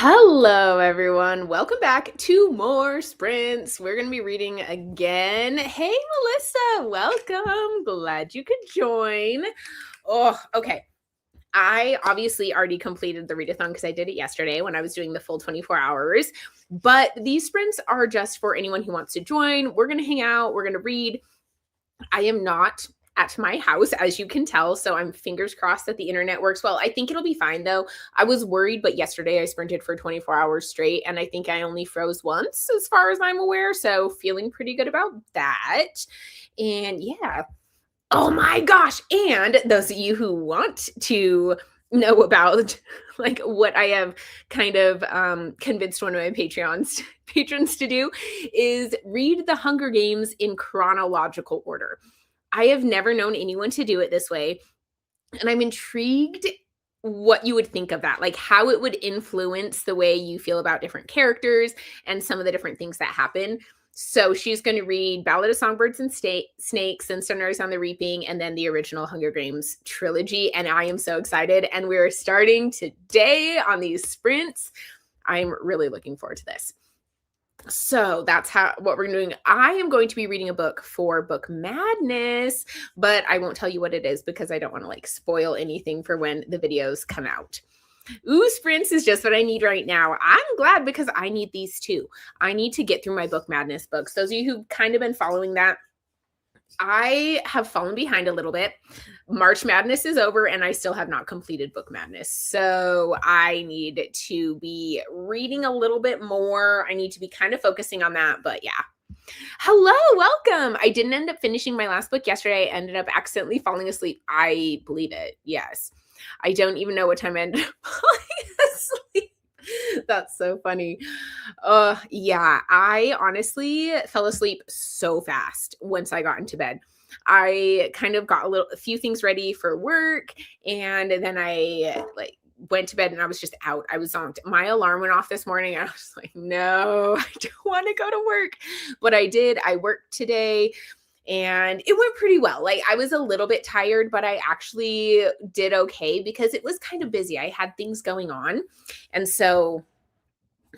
Hello, everyone. Welcome back to more sprints. We're going to be reading again. Hey, Melissa, welcome. Glad you could join. Oh, okay. I obviously already completed the readathon because I did it yesterday when I was doing the full 24 hours. But these sprints are just for anyone who wants to join. We're going to hang out. We're going to read. I am not at my house, as you can tell, so I'm fingers crossed that the internet works well. I think it'll be fine, though. I was worried, but yesterday I sprinted for 24 hours straight, and I think I only froze once, as far as I'm aware, so feeling pretty good about that. And yeah. Oh my gosh, and those of you who want to know about like what I have kind of convinced one of my patrons to do is read the Hunger Games in chronological order. I have never known anyone to do it this way, and I'm intrigued what you would think of that, like how it would influence the way you feel about different characters and some of the different things that happen. So she's going to read Ballad of Songbirds and Snakes and Sunrise on the Reaping, and then the original Hunger Games trilogy. And I am so excited. And we're starting today on these sprints. I'm really looking forward to this. So that's what we're doing. I am going to be reading a book for Book Madness, but I won't tell you what it is because I don't want to like spoil anything for when the videos come out. Ooh, sprints is just what I need right now. I'm glad because I need these too. I need to get through my Book Madness books. Those of you who've kind of been following that, I have fallen behind a little bit. March Madness is over and I still have not completed Book Madness. So I need to be reading a little bit more. I need to be kind of focusing on that, but yeah. Hello, welcome. I didn't end up finishing my last book yesterday. I ended up accidentally falling asleep. I believe it. Yes. I don't even know what time I ended up falling asleep. That's so funny. Yeah, I honestly fell asleep so fast once I got into bed. I kind of got a few things ready for work, and then I like went to bed and I was just out. I was zonked. My alarm went off this morning. And I was like, no, I don't want to go to work. But I did. I worked today. And it went pretty well. Like I was a little bit tired, but I actually did okay because it was kind of busy. I had things going on. And so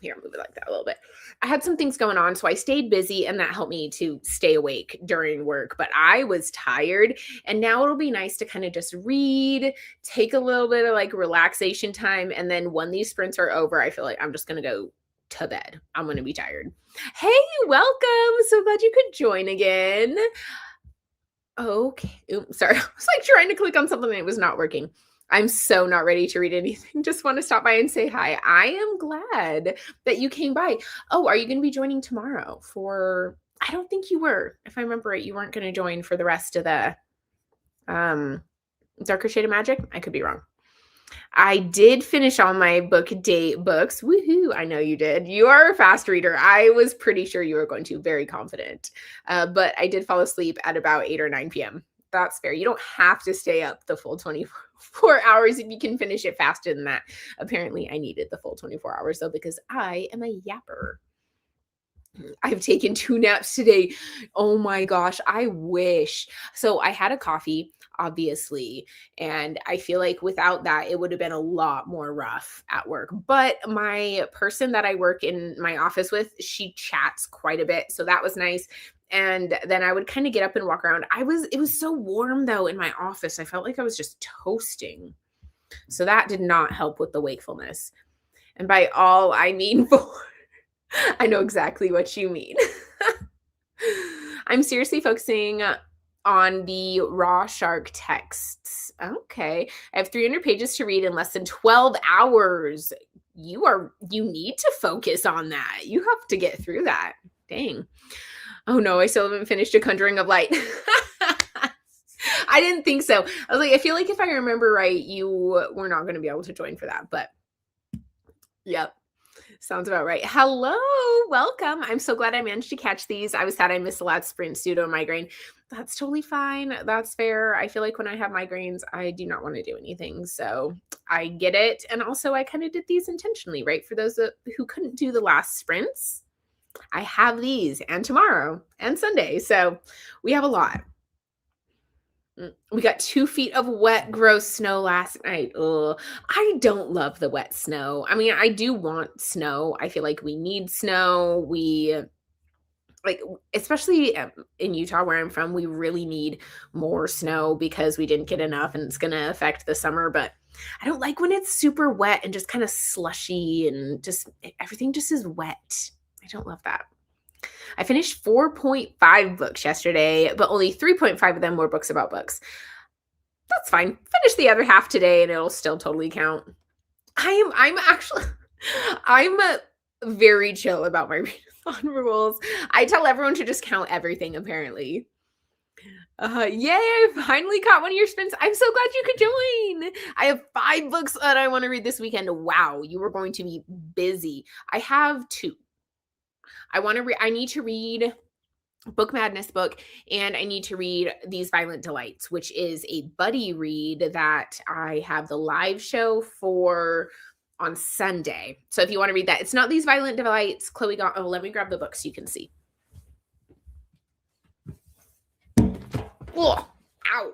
here, I'll move it like that a little bit. I had some things going on, so I stayed busy and that helped me to stay awake during work, but I was tired. And now it'll be nice to kind of just read, take a little bit of like relaxation time. And then when these sprints are over, I feel like I'm just going to go to bed. I'm going to be tired. Hey, welcome. So glad you could join again. Okay. Oops, sorry. I was like trying to click on something and it was not working. I'm so not ready to read anything. Just want to stop by and say hi. I am glad that you came by. Oh, are you going to be joining tomorrow for, I don't think you were. If I remember right, you weren't going to join for the rest of the Darker Shade of Magic. I could be wrong. I did finish all my book date books. Woohoo. I know you did. You are a fast reader. I was pretty sure you were going to, very confident. But I did fall asleep at about 8 or 9 p.m. That's fair. You don't have to stay up the full 24 hours if you can finish it faster than that. Apparently, I needed the full 24 hours, though, because I am a yapper. I've taken 2 naps today. Oh my gosh, I wish. So I had a coffee, obviously, and I feel like without that, it would have been a lot more rough at work. But my person that I work in my office with, she chats quite a bit. So that was nice. And then I would kind of get up and walk around. It was so warm though in my office. I felt like I was just toasting. So that did not help with the wakefulness. And by all, I mean I know exactly what you mean. I'm seriously focusing on the raw shark texts. Okay. I have 300 pages to read in less than 12 hours. You need to focus on that. You have to get through that. Dang. Oh no, I still haven't finished A Conjuring of Light. I didn't think so. I was like, I feel like if I remember right, you were not going to be able to join for that, but yep. Sounds about right. Hello, welcome. I'm so glad I managed to catch these. I was sad I missed the last sprint due to a migraine. That's totally fine. That's fair. I feel like when I have migraines, I do not want to do anything. So I get it. And also I kind of did these intentionally, right? For those who couldn't do the last sprints, I have these and tomorrow and Sunday. So we have a lot. We got 2 feet of wet, gross snow last night. Ugh. I don't love the wet snow. I mean, I do want snow. I feel like we need snow. Like, especially in Utah, where I'm from, we really need more snow because we didn't get enough and it's going to affect the summer. But I don't like when it's super wet and just kind of slushy and just everything just is wet. I don't love that. I finished 4.5 books yesterday, but only 3.5 of them were books about books. That's fine. Finish the other half today and it'll still totally count. I'm actually I'm very chill about my readathon rules. I tell everyone to just count everything apparently. Yay, I finally caught one of your sprints. I'm so glad you could join. I have 5 books that I want to read this weekend. Wow, you are going to be busy. I have 2. I need to read Book Madness book, and I need to read These Violent Delights, which is a buddy read that I have the live show for on Sunday. So if you want to read that, it's not These Violent Delights. Chloe got, oh, let me grab the book so you can see. Oh, ow.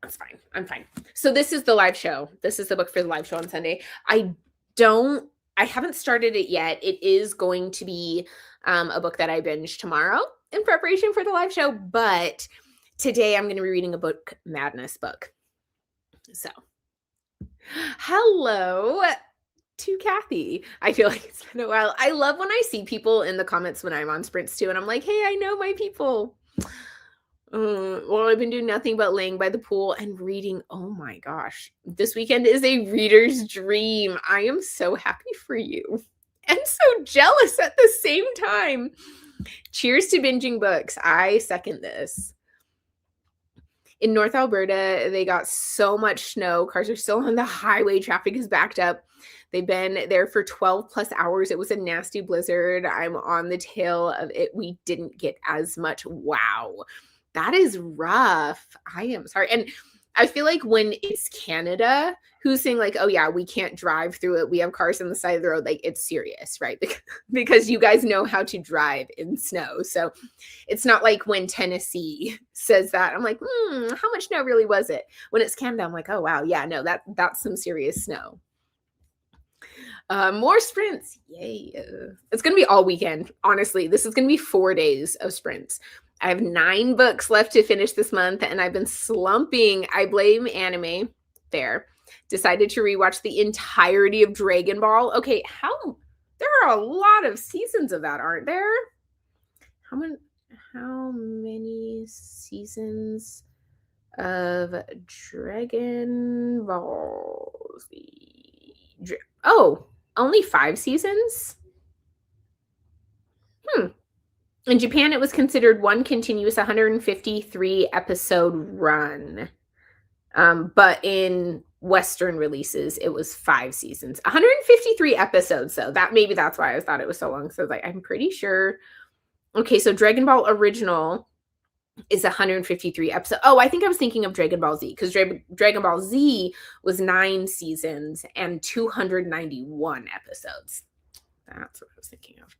That's fine. I'm fine. So this is the live show. This is the book for the live show on Sunday. I haven't started it yet. It is going to be a book that I binge tomorrow in preparation for the live show, but today I'm going to be reading a Book Madness book. So, hello to Kathy. I feel like it's been a while. I love when I see people in the comments when I'm on sprints too, and I'm like, hey, I know my people. Well, I've been doing nothing but laying by the pool and reading. Oh my gosh. This weekend is a reader's dream. I am so happy for you and so jealous at the same time. Cheers to binging books. I second this. In North Alberta, they got so much snow. Cars are still on the highway. Traffic is backed up. They've been there for 12 plus hours. It was a nasty blizzard. I'm on the tail of it. We didn't get as much. Wow. That is rough. I am sorry. And I feel like when it's Canada who's saying like, oh yeah, we can't drive through it. We have cars on the side of the road. Like it's serious, right? Because you guys know how to drive in snow. So it's not like when Tennessee says that, I'm like, how much snow really was it? When it's Canada, I'm like, oh wow. Yeah, no, that's some serious snow. More sprints. Yay. It's going to be all weekend. Honestly, this is going to be 4 days of sprints. I have 9 books left to finish this month, and I've been slumping. I blame anime. There. Decided to rewatch the entirety of Dragon Ball. Okay, there are a lot of seasons of that, aren't there? How many seasons of Dragon Ball Z? Oh, only 5 seasons? In Japan, it was considered one continuous 153 episode run. But in Western releases, it was 5 seasons. 153 episodes, though. Maybe that's why I thought it was so long. So I'm pretty sure. Okay, so Dragon Ball Original is 153 episodes. Oh, I think I was thinking of Dragon Ball Z, because Dragon Ball Z was 9 seasons and 291 episodes. That's what I was thinking of.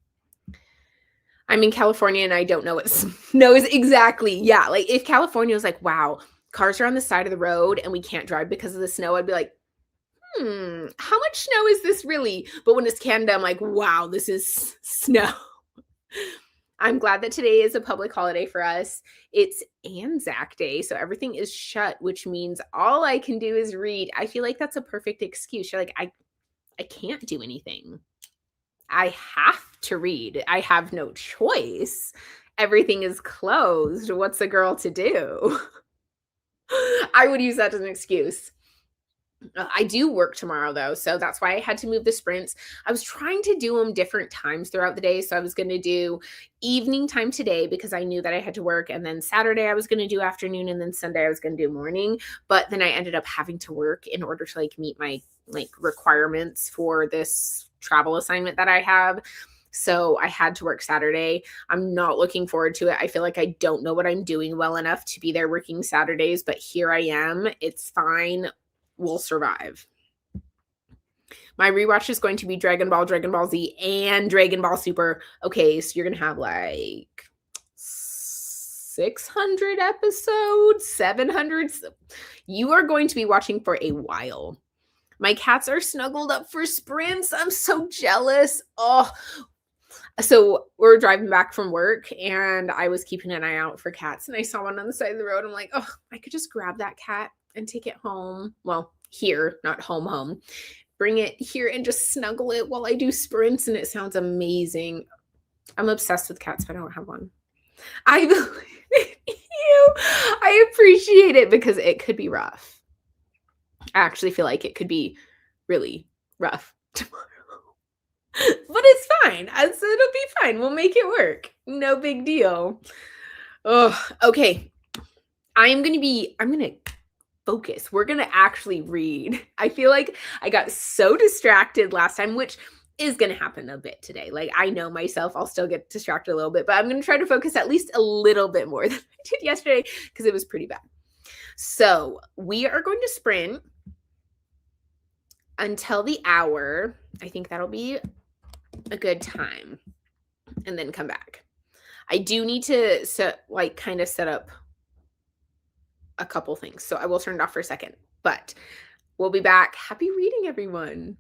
I'm in California and I don't know what snow is exactly. Yeah, like if California was like, wow, cars are on the side of the road and we can't drive because of the snow, I'd be like, how much snow is this really? But when it's Canada, I'm like, wow, this is snow. I'm glad that today is a public holiday for us. It's Anzac Day, so everything is shut, which means all I can do is read. I feel like that's a perfect excuse. You're like, I can't do anything. I have to read. I have no choice. Everything is closed. What's a girl to do? I would use that as an excuse. I do work tomorrow though, so that's why I had to move the sprints. I was trying to do them different times throughout the day. So I was going to do evening time today because I knew that I had to work, and then Saturday I was going to do afternoon, and then Sunday I was going to do morning. But then I ended up having to work in order to meet my requirements for this travel assignment that I have. So I had to work Saturday. I'm not looking forward to it. I feel like I don't know what I'm doing well enough to be there working Saturdays, but here I am. It's fine. We'll survive. My rewatch is going to be Dragon Ball, Dragon Ball Z, and Dragon Ball Super. Okay, so you're going to have 600 episodes, 700. You are going to be watching for a while. My cats are snuggled up for sprints. I'm so jealous. Oh, so we're driving back from work and I was keeping an eye out for cats and I saw one on the side of the road. I'm like, oh, I could just grab that cat and take it home. Well, here, not home. Bring it here and just snuggle it while I do sprints, and it sounds amazing. I'm obsessed with cats, but I don't have one. I believe in you. I appreciate it because it could be rough. I actually feel like it could be really rough tomorrow. But it's fine. It'll be fine. We'll make it work. No big deal. Oh, okay. I'm going to focus. We're going to actually read. I feel like I got so distracted last time, which is going to happen a bit today. Like, I know myself, I'll still get distracted a little bit, but I'm going to try to focus at least a little bit more than I did yesterday because it was pretty bad. So we are going to sprint until the hour. I think that'll be a good time, and then come back. I do need to kind of set up a couple things, so I will turn it off for a second, but we'll be back. Happy reading, everyone.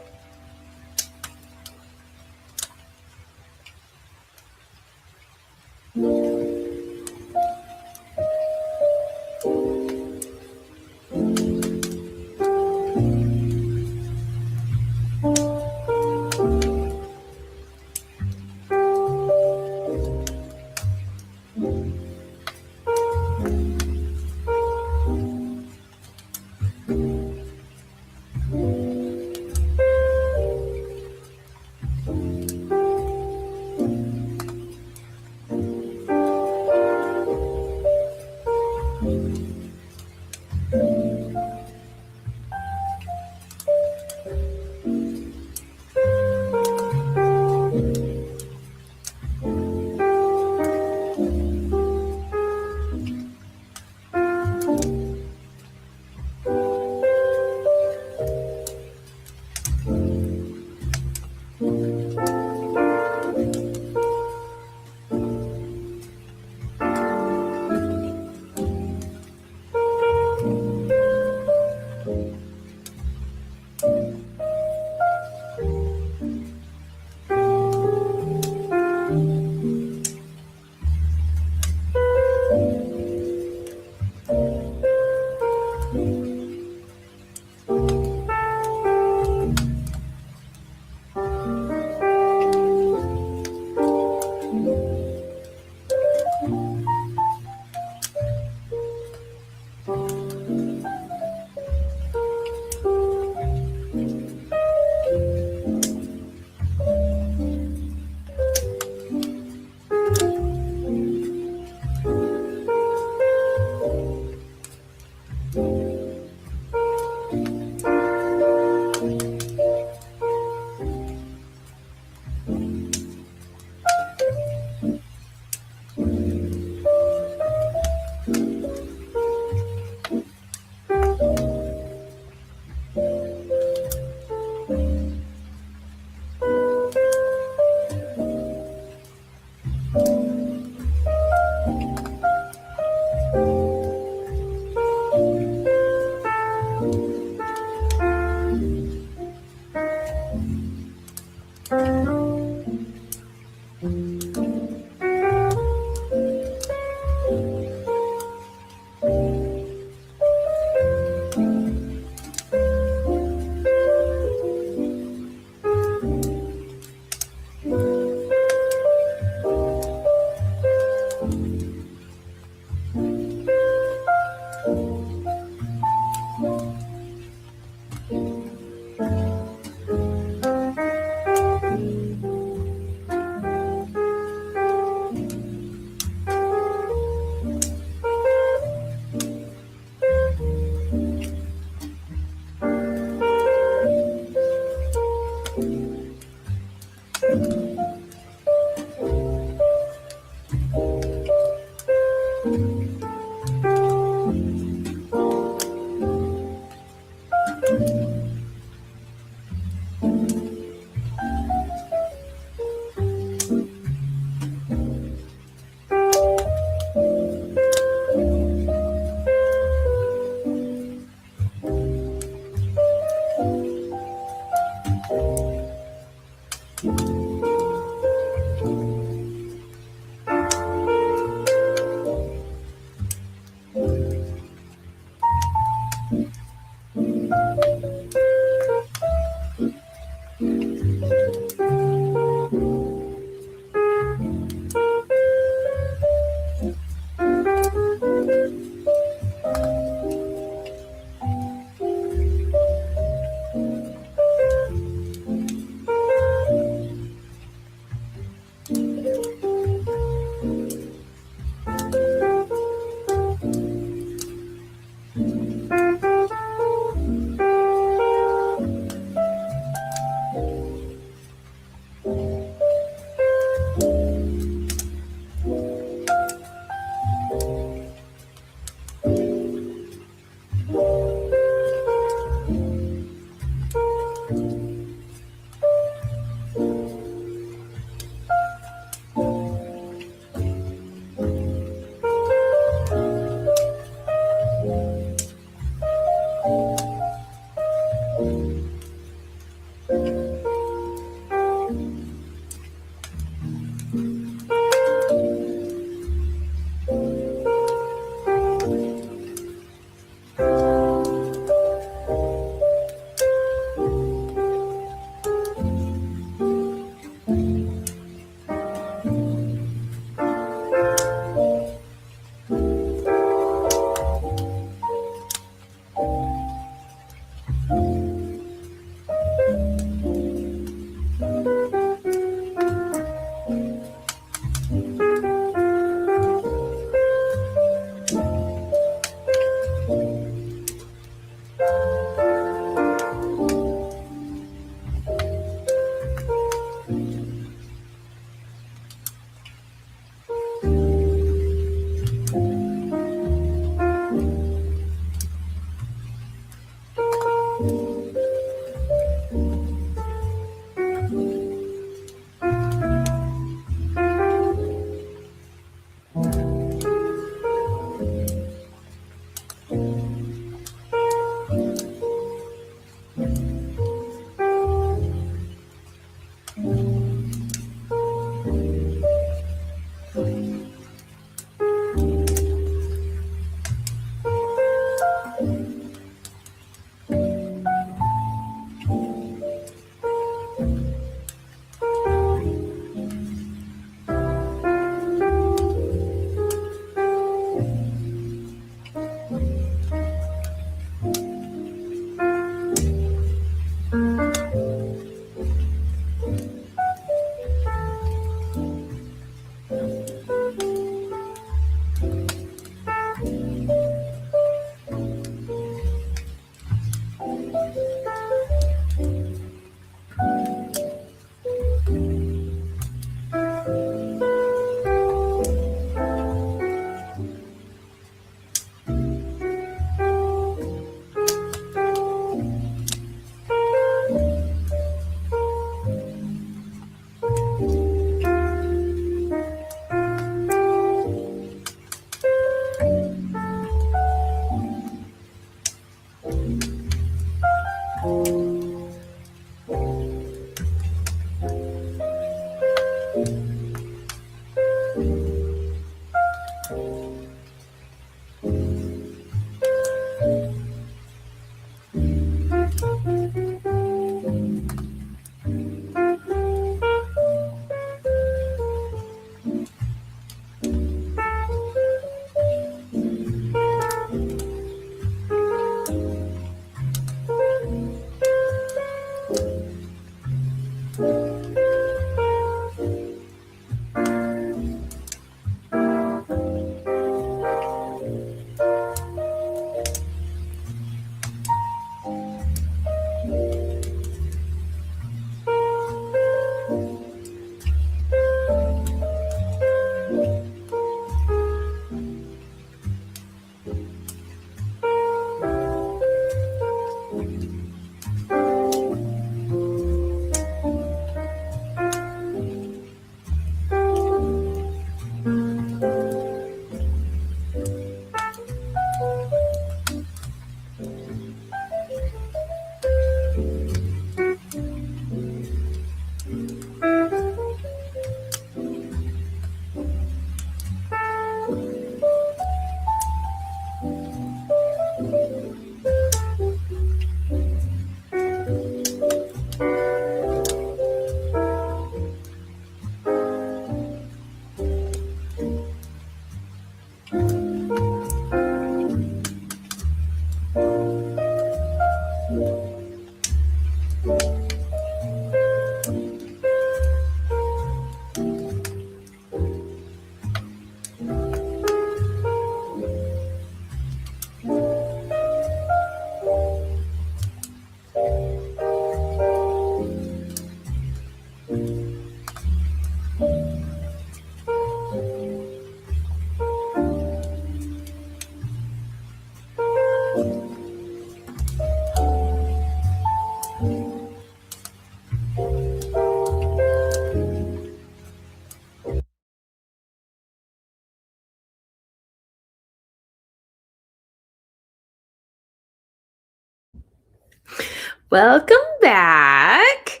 Welcome back.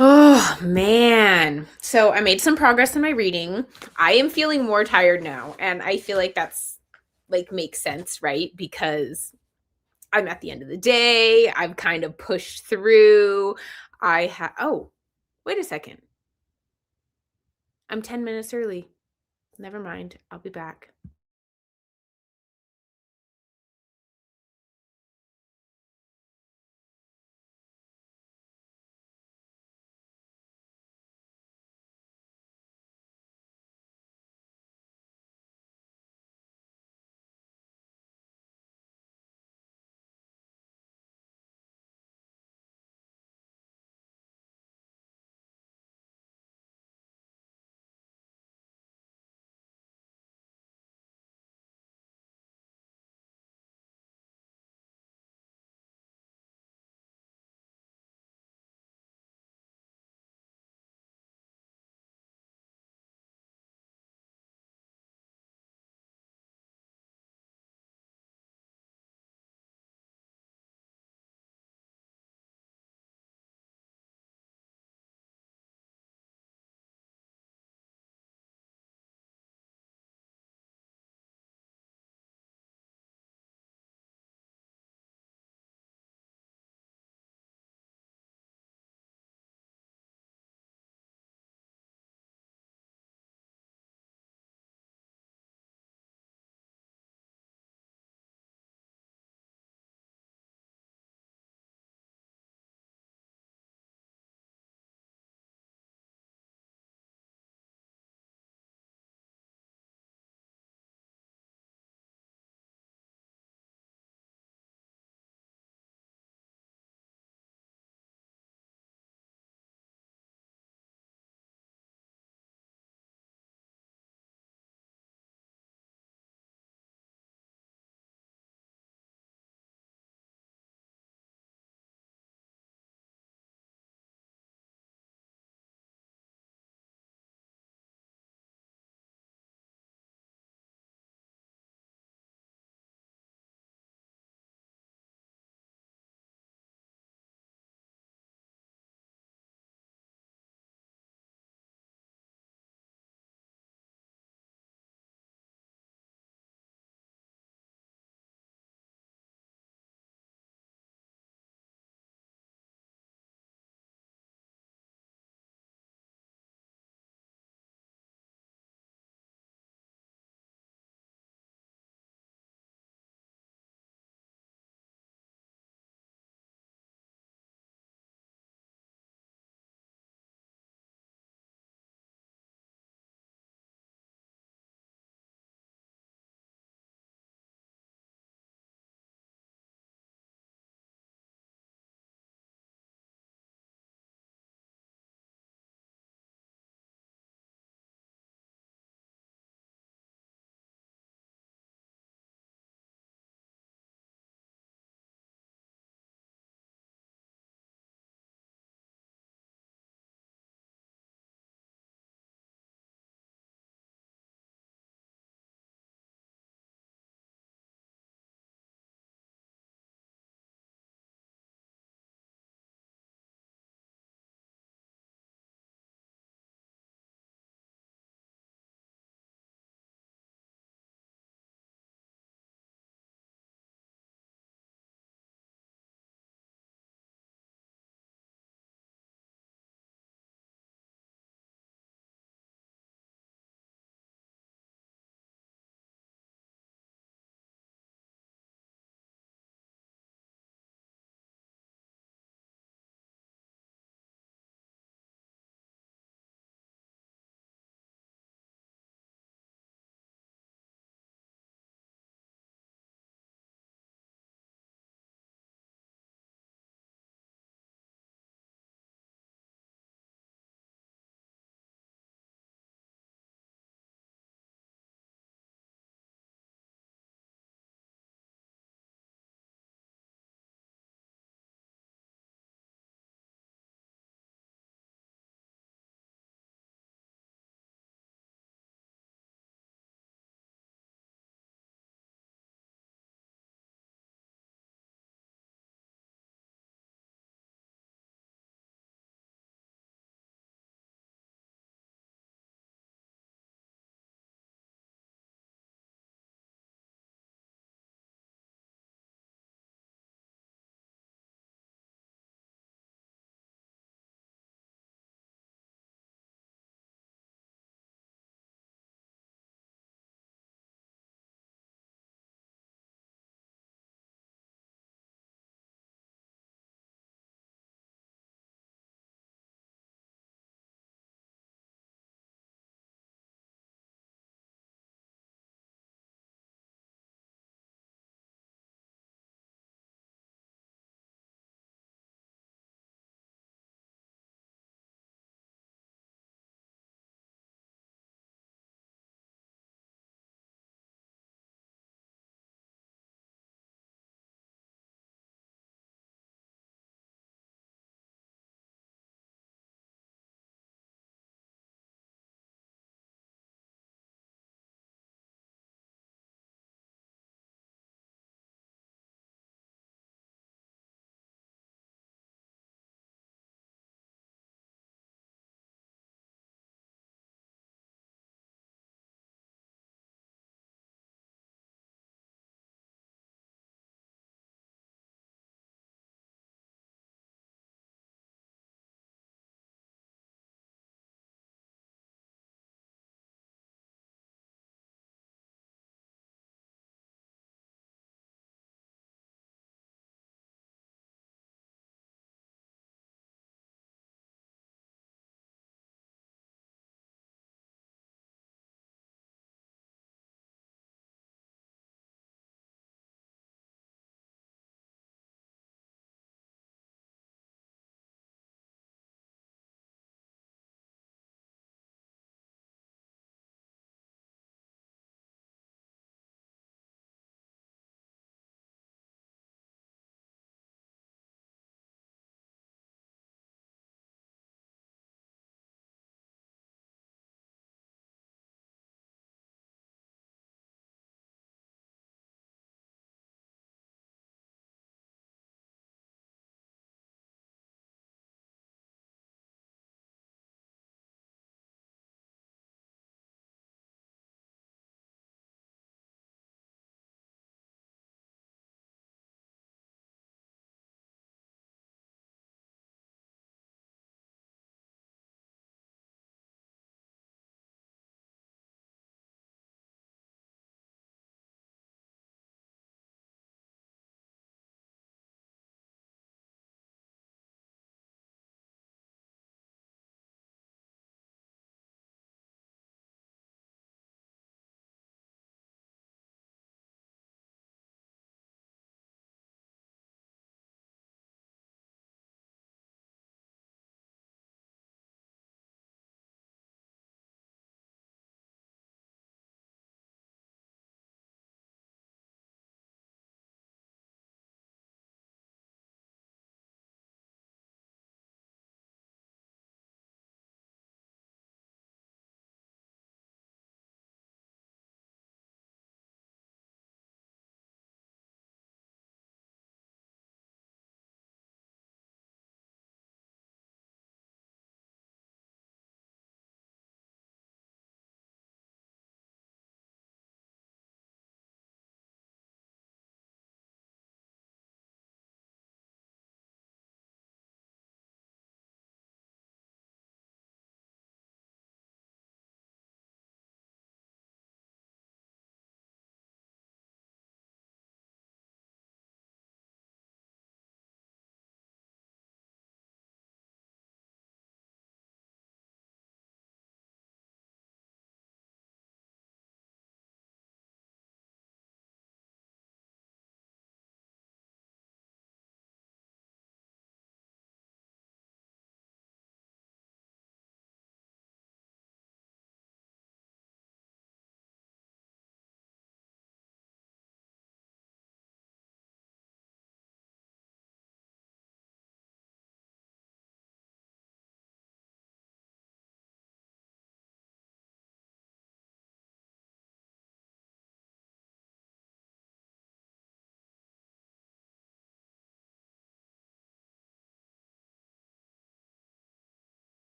Oh man. So I made some progress in my reading. I am feeling more tired now, and I feel like that's like makes sense, right? Because I'm at the end of the day. I've kind of pushed through. Oh, wait a second. I'm 10 minutes early. Never mind. I'll be back.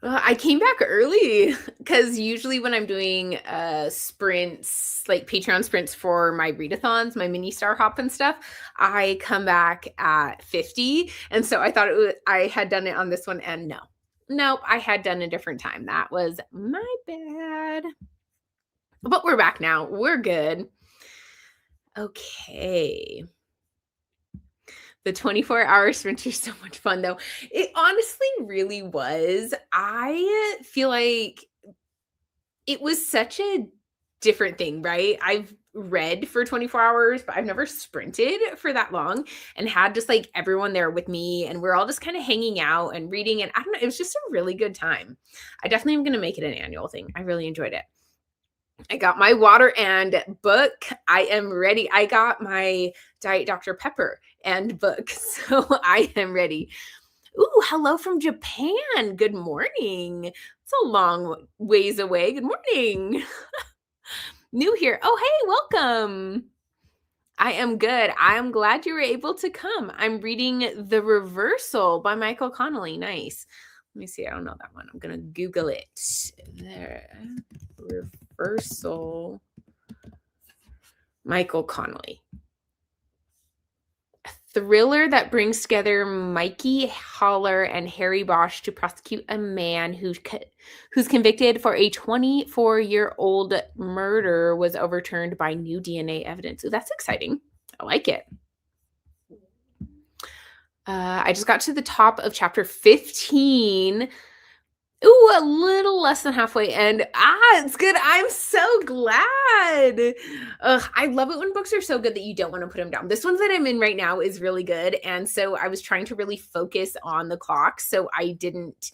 I came back early because usually when I'm doing sprints, like Patreon sprints for my readathons, my mini star hop and stuff, I come back at 50. And so I thought I had done it on this one, and nope, I had done a different time. That was my bad. But we're back now. We're good. Okay. The 24-hour sprints are so much fun, though. It honestly really was. I feel like it was such a different thing, right? I've read for 24 hours, but I've never sprinted for that long and had just like everyone there with me. And we're all just kind of hanging out and reading. And I don't know, it was just a really good time. I definitely am going to make it an annual thing. I really enjoyed it. I got my water and book. I am ready. I got my Diet Dr. Pepper and book. So I am ready. Ooh, hello from Japan. Good morning. It's a long ways away. Good morning. New here. Oh, hey, welcome. I am good. I am glad you were able to come. I'm reading The Reversal by Michael Connelly. Nice. Let me see. I don't know that one. I'm going to Google it. There. Reversal. Michael Connelly. A thriller that brings together Mikey Haller and Harry Bosch to prosecute a man who's convicted for a 24-year-old murder was overturned by new DNA evidence. Ooh, that's exciting. I like it. I just got to the top of chapter 15. Ooh, a little less than halfway. And it's good. I'm so glad. I love it when books are so good that you don't want to put them down. This one that I'm in right now is really good. And so I was trying to really focus on the clock so I didn't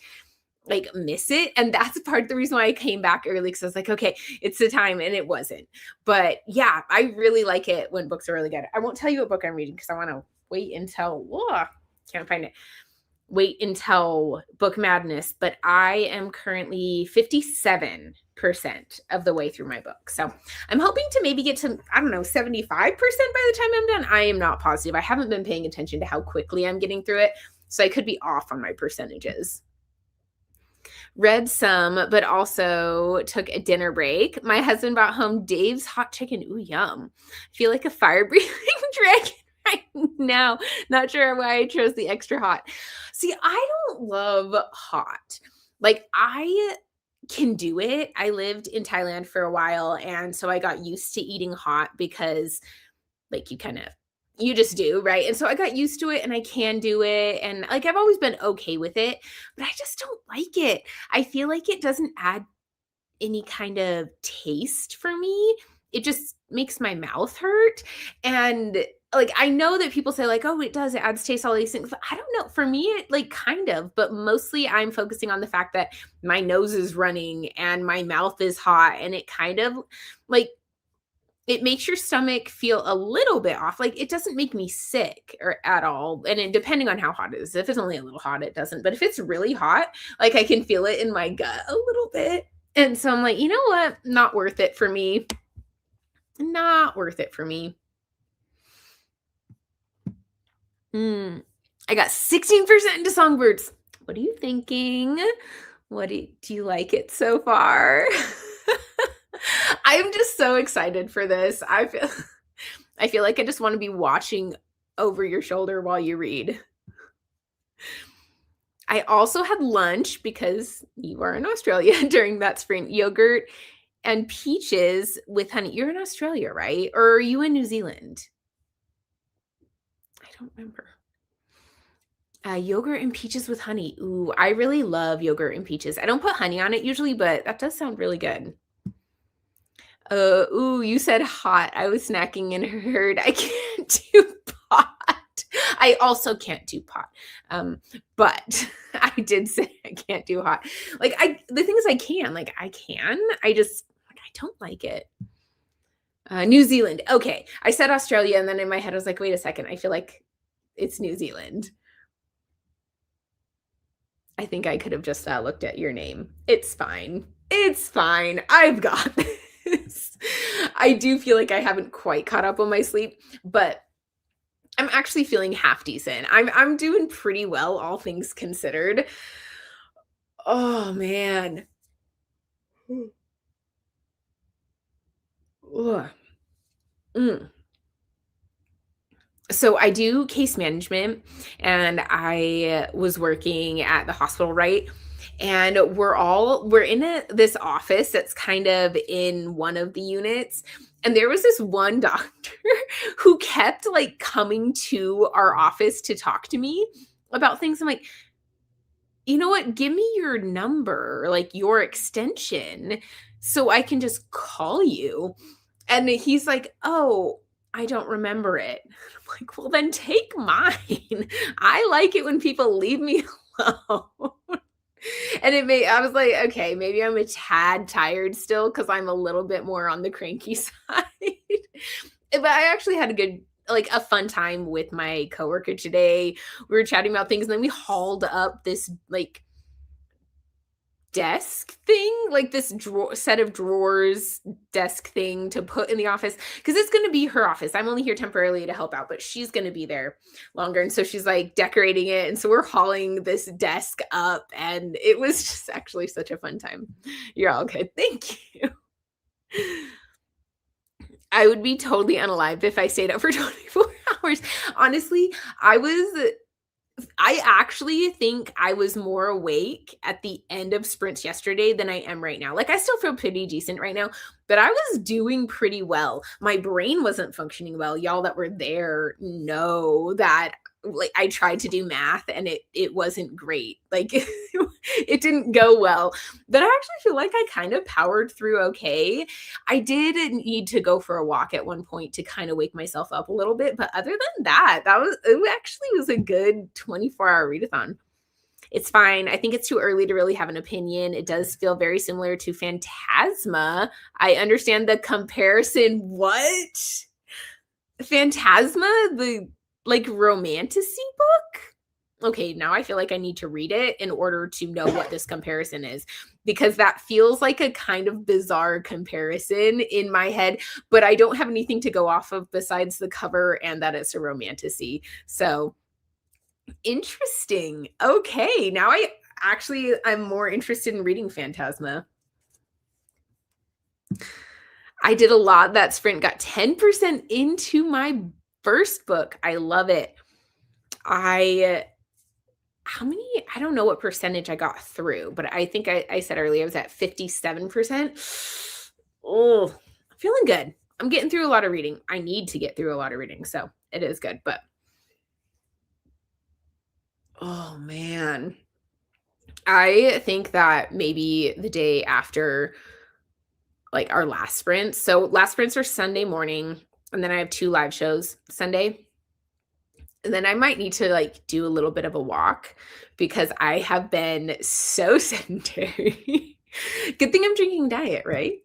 like miss it. And that's part of the reason why I came back early, because I was like, okay, it's the time, and it wasn't. But yeah, I really like it when books are really good. I won't tell you what book I'm reading because I want to wait until can't find it. Wait until Book Madness, but I am currently 57% of the way through my book. So I'm hoping to maybe get to, 75% by the time I'm done. I am not positive. I haven't been paying attention to how quickly I'm getting through it, so I could be off on my percentages. Read some, but also took a dinner break. My husband brought home Dave's hot chicken. Ooh, yum. I feel like a fire-breathing dragon right now. Not sure why I chose the extra hot. See, I don't love hot. Like, I can do it. I lived in Thailand for a while, and so I got used to eating hot because, like, you just do, right? And so I got used to it, and I can do it, and, like, I've always been okay with it, but I just don't like it. I feel like it doesn't add any kind of taste for me. It just makes my mouth hurt, and like, I know that people say like, "Oh, it does, it adds taste, all these things." But I don't know. For me, it like kind of, but mostly I'm focusing on the fact that my nose is running and my mouth is hot, and it kind of like it makes your stomach feel a little bit off. Like, it doesn't make me sick or at all. And it, depending on how hot it is, if it's only a little hot, it doesn't. But if it's really hot, like I can feel it in my gut a little bit. And so I'm like, you know what? Not worth it for me. Not worth it for me. I got 16% into Songbirds. What are you thinking? Do you like it so far? I'm just so excited for this. I feel like I just want to be watching over your shoulder while you read. I also had lunch because you are in Australia during that sprint. Yogurt and peaches with honey. You're in Australia, right? Or are you in New Zealand? I don't remember. Yogurt and peaches with honey. Ooh, I really love yogurt and peaches. I don't put honey on it usually, but that does sound really good. Ooh, you said hot. I was snacking and heard I can't do pot. I also can't do pot. But I did say I can't do hot. Like, the thing is I can. Like, I can. I just, like, I don't like it. New Zealand. Okay. I said Australia, and then in my head I was like, wait a second. I feel like it's New Zealand. I think I could have just looked at your name. It's fine. It's fine. I've got this. I do feel like I haven't quite caught up on my sleep, but I'm actually feeling half decent. I'm doing pretty well, all things considered. Oh, man. Ugh. Mm. So I do case management, and I was working at the hospital, right? And we're in this office that's kind of in one of the units. And there was this one doctor who kept like coming to our office to talk to me about things. I'm like, you know what? Give me your number, like your extension, so I can just call you. And he's like, "Oh, I don't remember it." I'm like, "Well, then take mine." I like it when people leave me alone. And I was like, "Okay, maybe I'm a tad tired still because I'm a little bit more on the cranky side." But I actually had a good like a fun time with my coworker today. We were chatting about things, and then we hauled up this like desk thing, like this set of drawers, desk thing to put in the office because it's going to be her office. I'm only here temporarily to help out, but she's going to be there longer. And so she's like decorating it. And so we're hauling this desk up, and it was just actually such a fun time. You're all good. Thank you. I would be totally unalived if I stayed up for 24 hours. Honestly, I actually think I was more awake at the end of sprints yesterday than I am right now. Like, I still feel pretty decent right now, but I was doing pretty well. My brain wasn't functioning well. Y'all that were there know that like I tried to do math and it wasn't great. Like it didn't go well. But I actually feel like I kind of powered through okay. I did need to go for a walk at one point to kind of wake myself up a little bit, but other than that, it actually was a good 24-hour readathon. It's fine. I think it's too early to really have an opinion. It does feel very similar to Phantasma. I understand the comparison. What? Phantasma, the like romantasy book? Okay, now I feel like I need to read it in order to know what this comparison is because that feels like a kind of bizarre comparison in my head, but I don't have anything to go off of besides the cover and that it's a romantasy. So, interesting. Okay, now I'm more interested in reading Phantasma. I did a lot that sprint, got 10% into my first book. I love it. How many? I don't know what percentage I got through, but I think I said earlier I was at 57%. Oh, feeling good. I'm getting through a lot of reading. I need to get through a lot of reading, so it is good. But oh man, I think that maybe the day after like our last sprint. So last sprints are Sunday morning, and then I have 2 live shows Sunday. And then I might need to like do a little bit of a walk because I have been so sedentary. Good thing I'm drinking diet, right?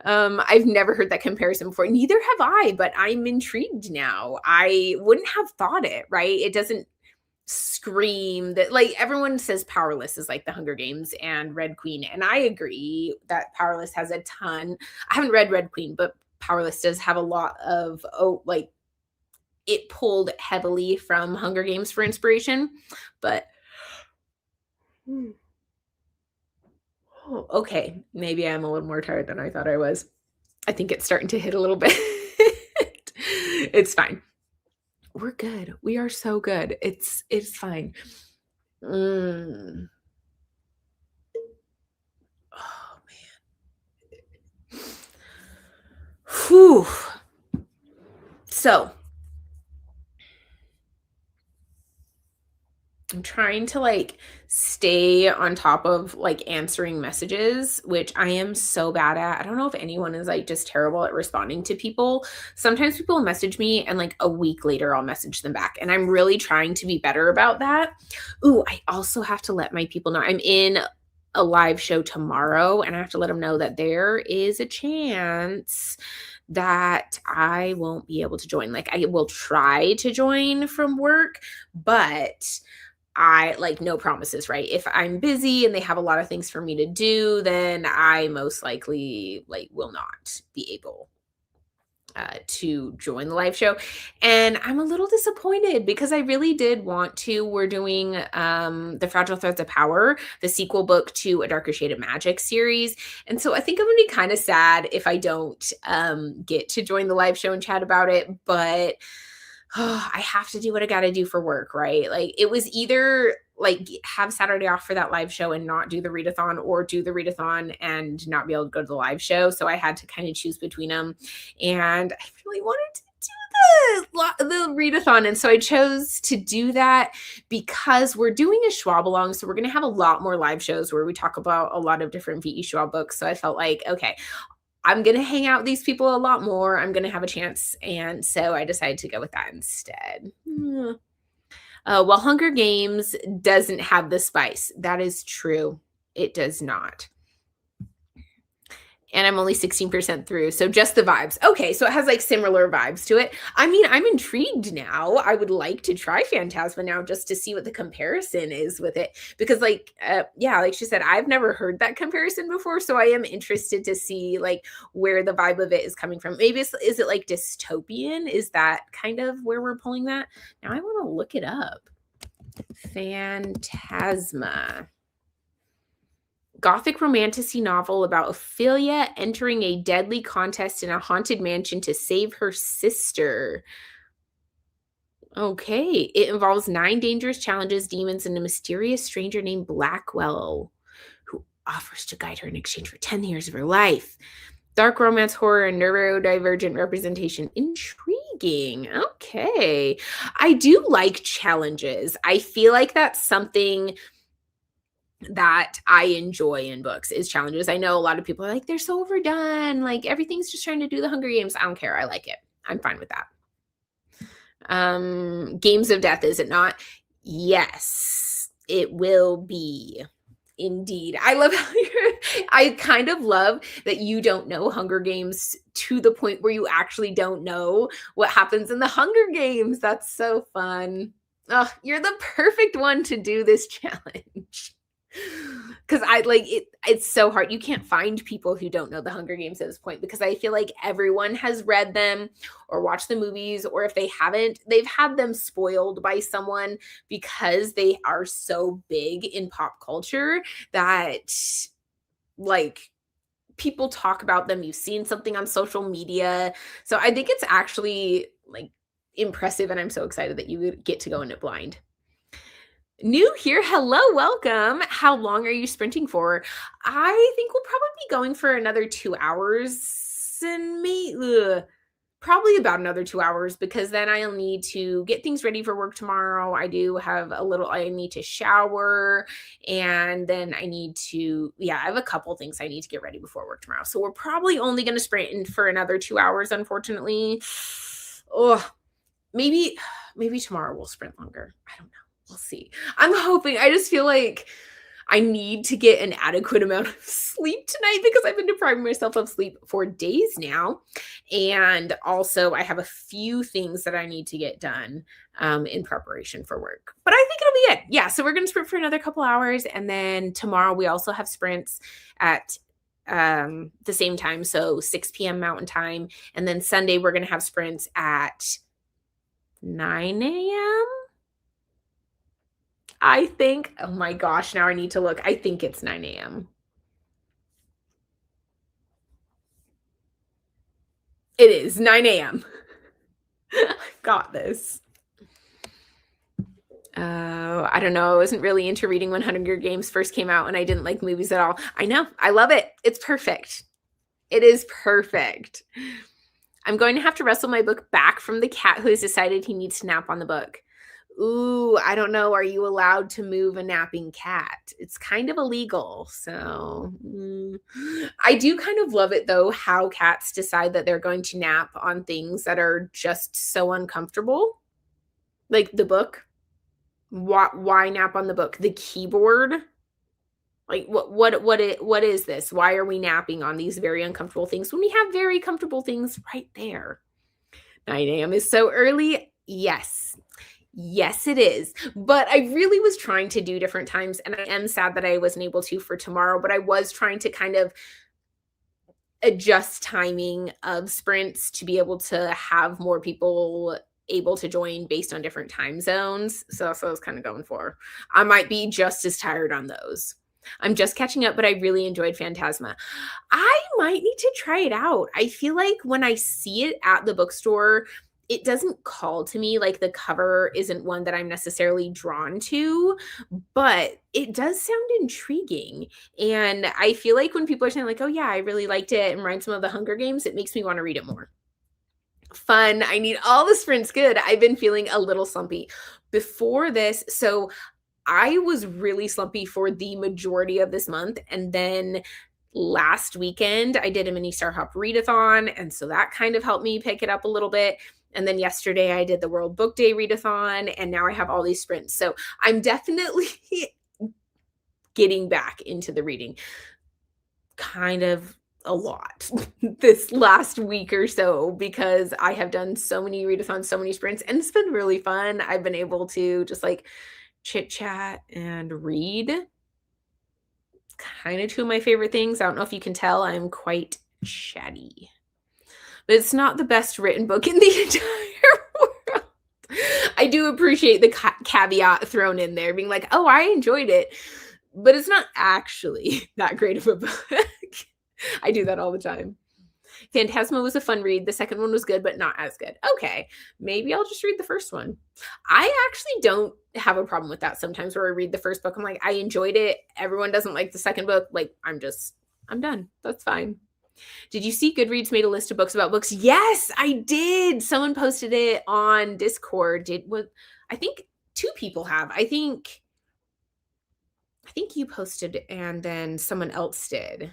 I've never heard that comparison before. Neither have I, but I'm intrigued now. I wouldn't have thought it, right? It doesn't scream that like everyone says Powerless is like the Hunger Games and Red Queen. And I agree that Powerless has a ton. I haven't read Red Queen, but Powerless does have a lot of like it pulled heavily from Hunger Games for inspiration. But oh, okay, maybe I'm a little more tired than I thought I was. I think it's starting to hit a little bit. It's fine. We're good. We are so good. It's fine. Mm. Oh man. Whew. So I'm trying to like stay on top of like answering messages, which I am so bad at. I don't know if anyone is like just terrible at responding to people. Sometimes people message me and like a week later I'll message them back. And I'm really trying to be better about that. Ooh, I also have to let my people know I'm in a live show tomorrow and I have to let them know that there is a chance that I won't be able to join. Like I will try to join from work, but I like no promises, right? If I'm busy and they have a lot of things for me to do, then I most likely like will not be able to join the live show. And I'm a little disappointed because I really did want to. We're doing The Fragile Threads of Power, the sequel book to A Darker Shade of Magic series. And so I think I'm going to be kind of sad if I don't get to join the live show and chat about it. But I have to do what I got to do for work, right? Like it was either like have Saturday off for that live show and not do the readathon, or do the readathon and not be able to go to the live show. So I had to kind of choose between them. And I really wanted to do the readathon. And so I chose to do that because we're doing a Schwab along. So we're going to have a lot more live shows where we talk about a lot of different V.E. Schwab books. So I felt like, okay, I'm going to hang out with these people a lot more. I'm going to have a chance. And so I decided to go with that instead. While Hunger Games doesn't have the spice. That is true. It does not. And I'm only 16% through. So just the vibes. Okay, so it has like similar vibes to it. I mean, I'm intrigued now. I would like to try Phantasma now just to see what the comparison is with it. Because like, yeah, like she said, I've never heard that comparison before. So I am interested to see like where the vibe of it is coming from. Maybe is it like dystopian? Is that kind of where we're pulling that? Now I want to look it up. Phantasma. Gothic romantasy novel about Ophelia entering a deadly contest in a haunted mansion to save her sister. Okay, it involves 9 dangerous challenges, demons, and a mysterious stranger named Blackwell, who offers to guide her in exchange for 10 years of her life. Dark romance, horror, and neurodivergent representation. Intriguing. Okay. I do like challenges. I feel like that's something that I enjoy in books is challenges. I know a lot of people are like, they're so overdone. Like everything's just trying to do the Hunger Games. I don't care. I like it. I'm fine with that. Games of Death, is it not? Yes, it will be. Indeed. I love how I kind of love that you don't know Hunger Games to the point where you actually don't know what happens in the Hunger Games. That's so fun. Oh, you're the perfect one to do this challenge. Because I like it, it's so hard. You can't find people who don't know the Hunger Games at this point, because I feel like everyone has read them or watched the movies, or if they haven't, they've had them spoiled by someone because they are so big in pop culture that like people talk about them. You've seen something on social media. So I think it's actually like impressive, and I'm so excited that you get to go in it blind. New here. Hello, welcome. How long are you sprinting for? I think we'll probably be going for another 2 hours, and probably about another 2 hours, because then I'll need to get things ready for work tomorrow. I do have I need to shower, and then I need to, I have a couple things I need to get ready before work tomorrow. So we're probably only going to sprint for another 2 hours, unfortunately. Oh, maybe tomorrow we'll sprint longer. I don't know. We'll see. I'm hoping. I just feel like I need to get an adequate amount of sleep tonight, because I've been depriving myself of sleep for days now. And also I have a few things that I need to get done in preparation for work. But I think it'll be good. Yeah, so we're going to sprint for another couple hours. And then tomorrow we also have sprints at the same time. So 6 p.m. Mountain Time. And then Sunday we're going to have sprints at 9 a.m. I think, oh my gosh, now I need to look. I think it's 9 a.m. It is 9 a.m. I've got this. I don't know. I wasn't really into reading when Hunger Games first came out, and I didn't like movies at all. I know. I love it. It's perfect. It is perfect. I'm going to have to wrestle my book back from the cat who has decided he needs to nap on the book. Ooh, I don't know. Are you allowed to move a napping cat? It's kind of illegal. So I do kind of love it, though, how cats decide that they're going to nap on things that are just so uncomfortable. Like the book. Why nap on the book? The keyboard? Like what is this? Why are we napping on these very uncomfortable things when we have very comfortable things right there? 9 a.m. is so early. Yes. Yes, it is. But I really was trying to do different times, and I am sad that I wasn't able to for tomorrow, but I was trying to kind of adjust timing of sprints to be able to have more people able to join based on different time zones. So that's what I was kind of going for. I might be just as tired on those. I'm just catching up, but I really enjoyed Phantasma. I might need to try it out. I feel like when I see it at the bookstore, it doesn't call to me. Like, the cover isn't one that I'm necessarily drawn to, but it does sound intriguing. And I feel like when people are saying, like, oh, yeah, I really liked it and reminds me of the Hunger Games, it makes me want to read it more. Fun. I need all the sprints. Good. I've been feeling a little slumpy before this. So I was really slumpy for the majority of this month. And then last weekend, I did a mini Star Hop readathon. And so that kind of helped me pick it up a little bit. And then yesterday, I did the World Book Day readathon. And now I have all these sprints. So I'm definitely getting back into the reading. Kind of a lot this last week or so, because I have done so many readathons, so many sprints, and it's been really fun. I've been able to just like chit chat and read. Kind of two of my favorite things. I don't know if you can tell, I'm quite chatty, but it's not the best written book in the entire world. I do appreciate the caveat thrown in there, being like, oh, I enjoyed it, but it's not actually that great of a book. I do that all the time. Phantasma was a fun read. The second one was good, but not as good. Okay, maybe I'll just read the first one. I actually don't have a problem with that sometimes, where I read the first book, I'm like, I enjoyed it. Everyone doesn't like the second book. Like, I'm done. That's fine. Did you see Goodreads made a list of books about books? Yes, I did. Someone posted it on Discord. I think two people have. I think you posted and then someone else did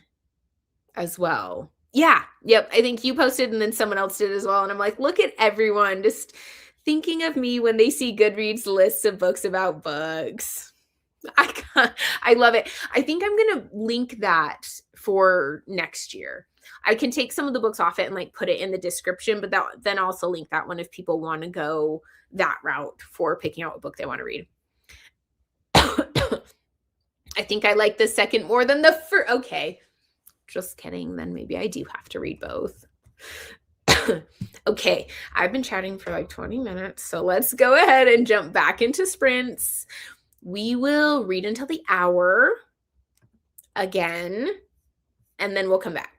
as well. Yeah. Yep. I think you posted and then someone else did as well. And I'm like, look at everyone just thinking of me when they see Goodreads lists of books about books. I love it. I think I'm going to link that for next year. I can take some of the books off it and like put it in the description, but then also link that one if people want to go that route for picking out what book they want to read. I think I like the second more than the first. Okay. Just kidding. Then maybe I do have to read both. Okay. I've been chatting for like 20 minutes. So let's go ahead and jump back into sprints. We will read until the hour again, and then we'll come back.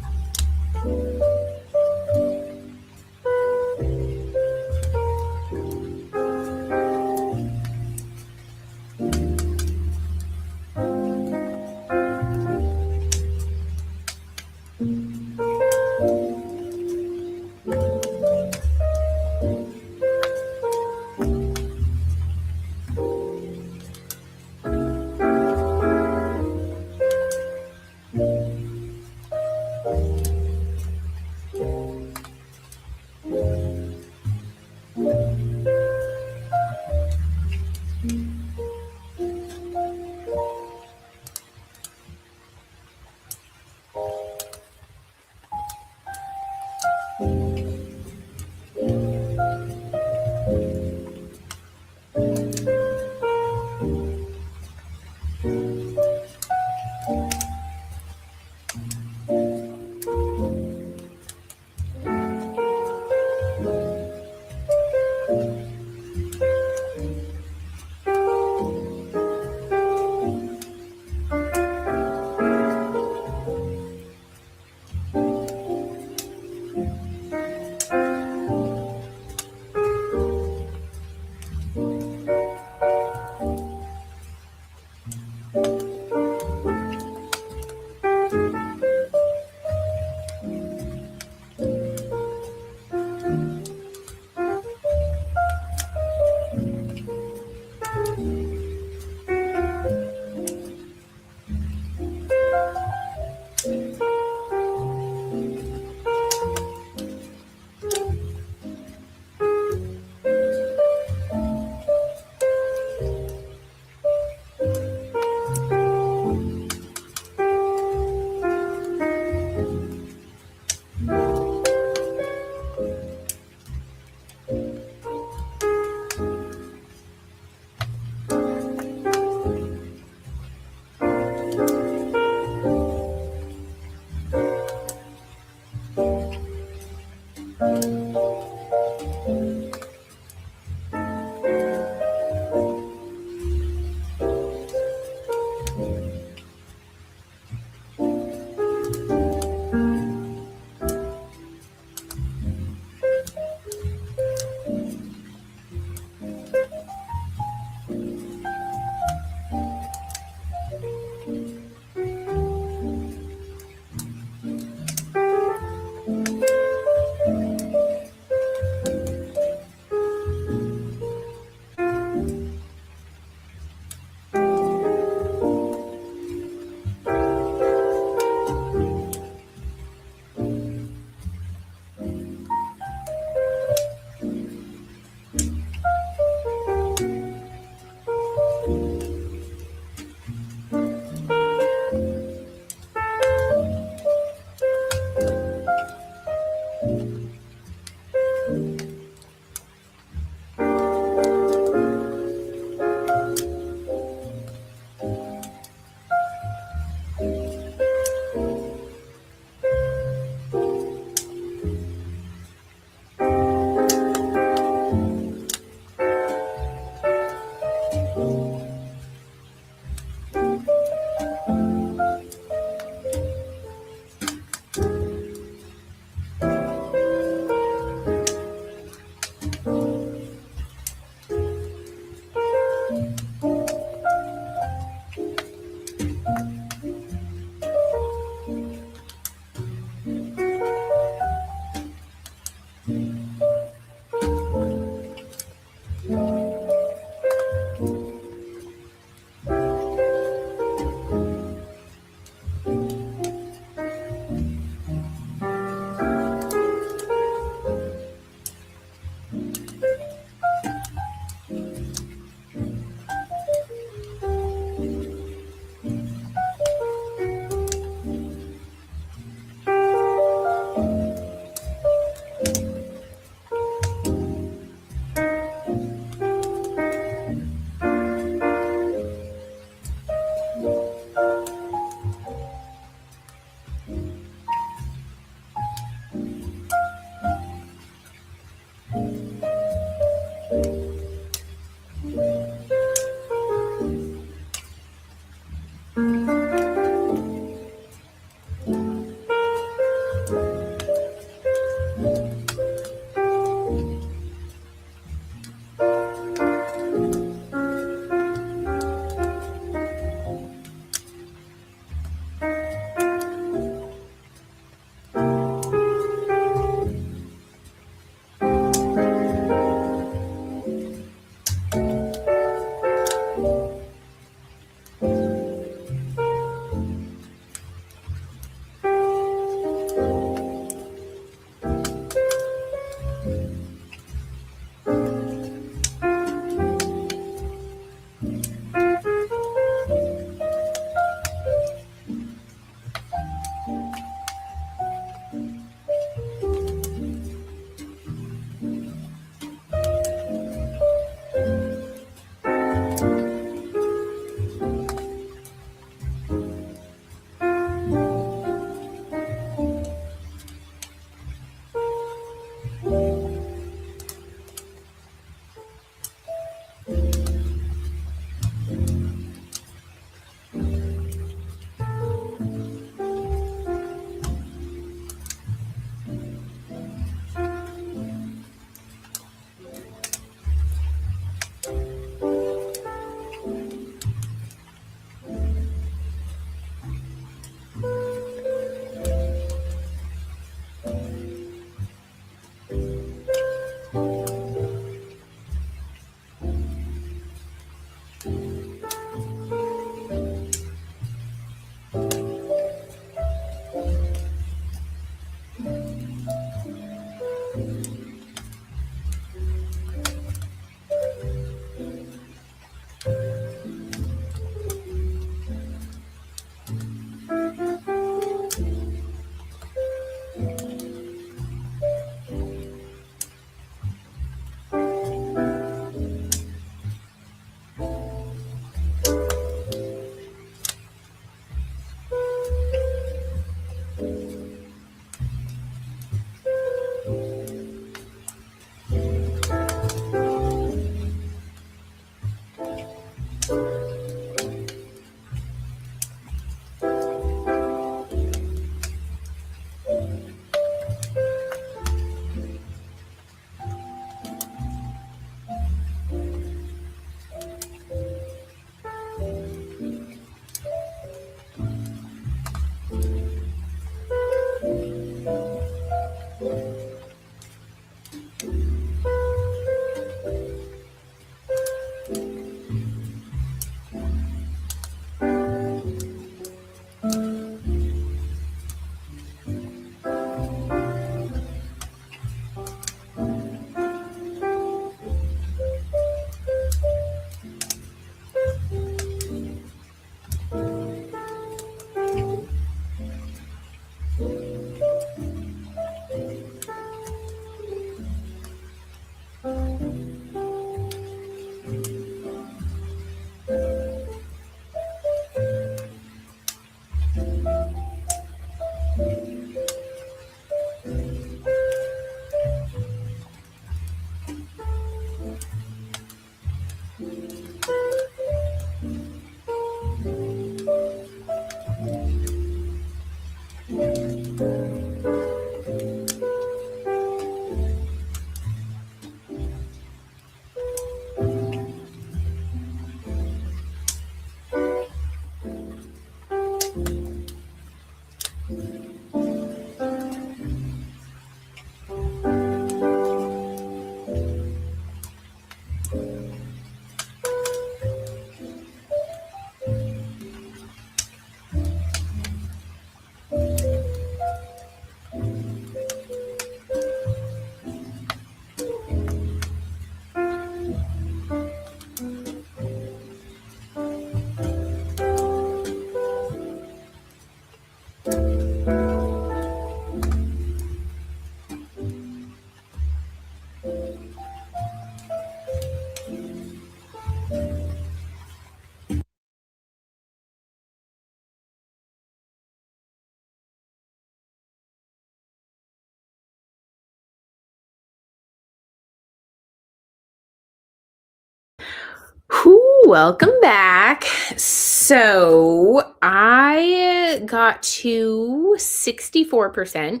Welcome back. So I got to 64%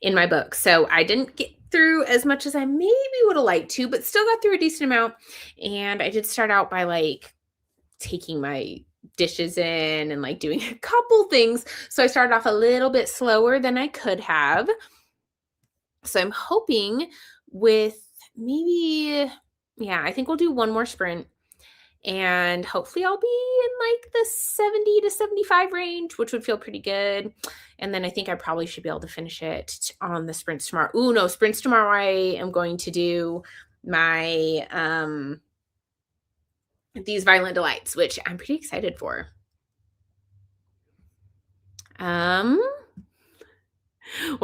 in my book. So I didn't get through as much as I maybe would have liked to, but still got through a decent amount. And I did start out by taking my dishes in and doing a couple things. So I started off a little bit slower than I could have. So I'm hoping with maybe, yeah, I think we'll do one more sprint and hopefully I'll be in the 70 to 75 range, which would feel pretty good. And then I think I probably should be able to finish it on the sprints tomorrow. Ooh, no, sprints tomorrow. I am going to do my these violent delights, which I'm pretty excited for. One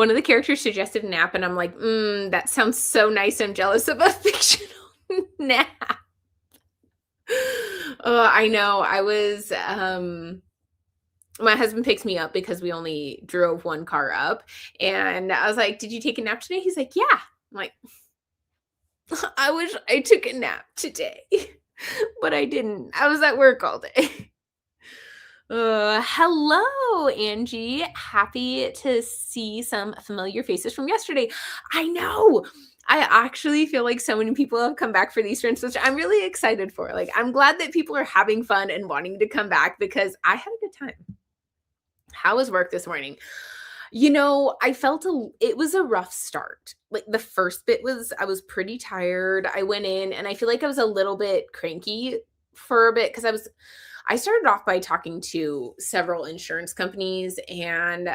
of the characters suggested a nap, and I'm like, that sounds so nice. I'm jealous of a fictional nap. I know. I was my husband picks me up because we only drove one car up, and I was like, "Did you take a nap today?" He's like, "Yeah." I'm like, "I wish I took a nap today." But I didn't. I was at work all day. Hello, Angie. Happy to see some familiar faces from yesterday. I know. I actually feel like so many people have come back for these sprints, which I'm really excited for. I'm glad that people are having fun and wanting to come back because I had a good time. How was work this morning? I felt it was a rough start. The first bit was I was pretty tired. I went in and I feel like I was a little bit cranky for a bit because I started off by talking to several insurance companies, and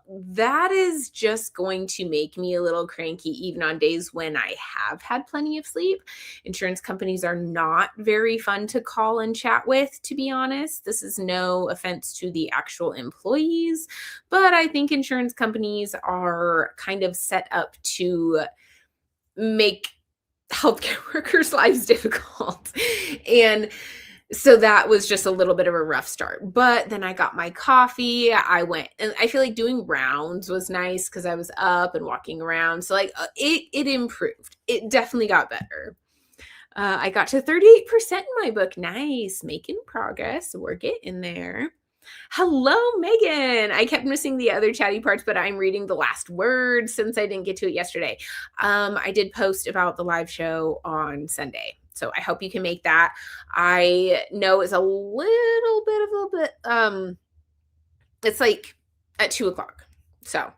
that is just going to make me a little cranky even on days when I have had plenty of sleep. Insurance companies are not very fun to call and chat with, to be honest. This is no offense to the actual employees, but I think insurance companies are kind of set up to make healthcare workers' lives difficult. And so that was just a little bit of a rough start. But then I got my coffee. I went, and I feel like doing rounds was nice because I was up and walking around. So it improved. It definitely got better. I got to 38% in my book. Nice, making progress. We're getting there. Hello, Megan. I kept missing the other chatty parts, but I'm reading the last word since I didn't get to it yesterday. I did post about the live show on Sunday, so I hope you can make that. I know it's a little bit, it's at 2:00. So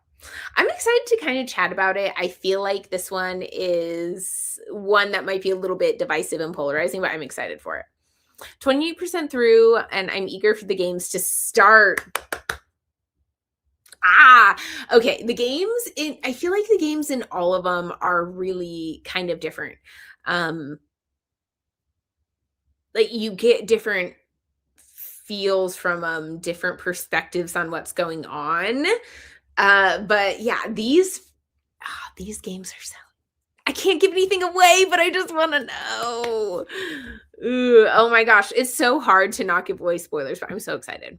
I'm excited to kind of chat about it. I feel like this one is one that might be a little bit divisive and polarizing, but I'm excited for it. 28% through, and I'm eager for the games to start. Okay. I feel like the games in all of them are really kind of different. You get different feels from different perspectives on what's going on. But yeah, these games are so, I can't give anything away, but I just want to know. Ooh, oh my gosh. It's so hard to not give away spoilers, but I'm so excited.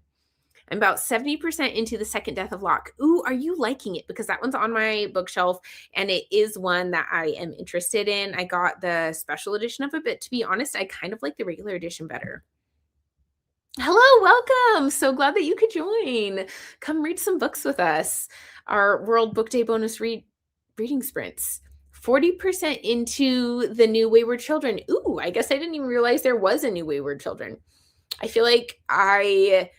I'm about 70% into the second Death of Locke. Ooh, are you liking it? Because that one's on my bookshelf and it is one that I am interested in. I got the special edition of it, but to be honest, I kind of like the regular edition better. Hello, welcome. So glad that you could join. Come read some books with us. Our World Book Day bonus reading sprints. 40% into the new Wayward Children. Ooh, I guess I didn't even realize there was a new Wayward Children. I feel like I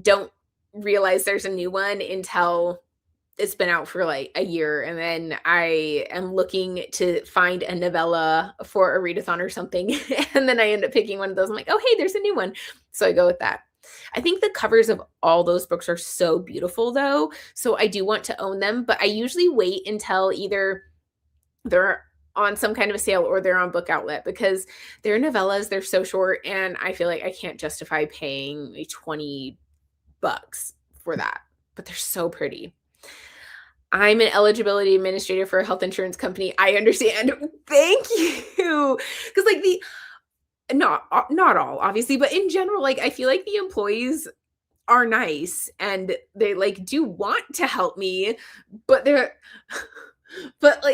don't realize there's a new one until it's been out for a year, and then I am looking to find a novella for a readathon or something, and then I end up picking one of those. I'm like, oh, hey, there's a new one. So I go with that. I think the covers of all those books are so beautiful, though, so I do want to own them, but I usually wait until either they're on some kind of a sale or they're on Book Outlet because they're novellas. They're so short, and I feel like I can't justify paying $20 for that, but they're so pretty. I'm an eligibility administrator for a health insurance company. I understand. Thank you. Because not all, obviously, but in general, I feel like the employees are nice and they do want to help me, but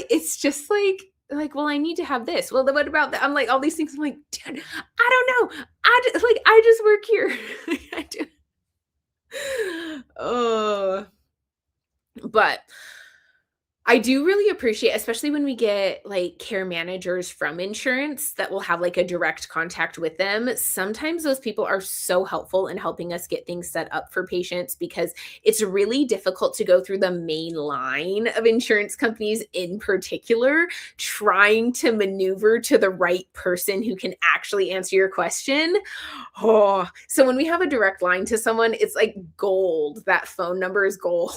it's just well, I need to have this. Well, then what about that? I'm all these things. I'm like, dude, I don't know. imagine, like, I just work here. I do. Oh, but I do really appreciate, especially when we get like care managers from insurance that will have like a direct contact with them. Sometimes those people are so helpful in helping us get things set up for patients because it's really difficult to go through the main line of insurance companies in particular, trying to maneuver to the right person who can actually answer your question. Oh, so when we have a direct line to someone, it's like gold. That phone number is gold.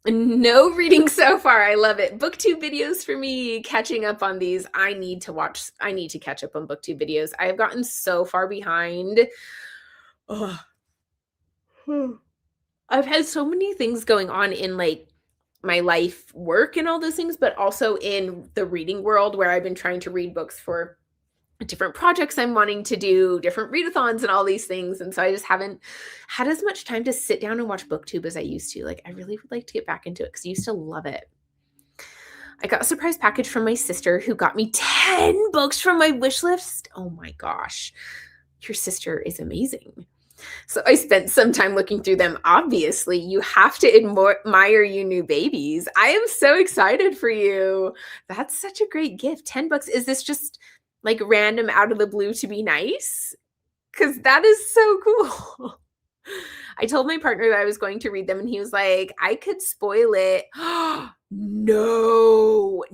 No reading so far. I love it. Booktube videos for me, catching up on these. I need to catch up on booktube videos. I have gotten so far behind. Ugh. I've had so many things going on in like my life, work, and all those things, but also in the reading world where I've been trying to read books for different projects I'm wanting to do, different readathons and all these things. And so I just haven't had as much time to sit down and watch booktube as I used to. Like I really would like to get back into it because I used to love it. I got a surprise package from my sister who got me 10 books from my wish list. Oh my gosh. Your sister is amazing. So I spent some time looking through them. Obviously, you have to admire you new babies. I am so excited for you. That's such a great gift. 10 books. Is this just like random out of the blue to be nice? Because that is so cool. I told my partner that I was going to read them and he was like, I could spoil it. No,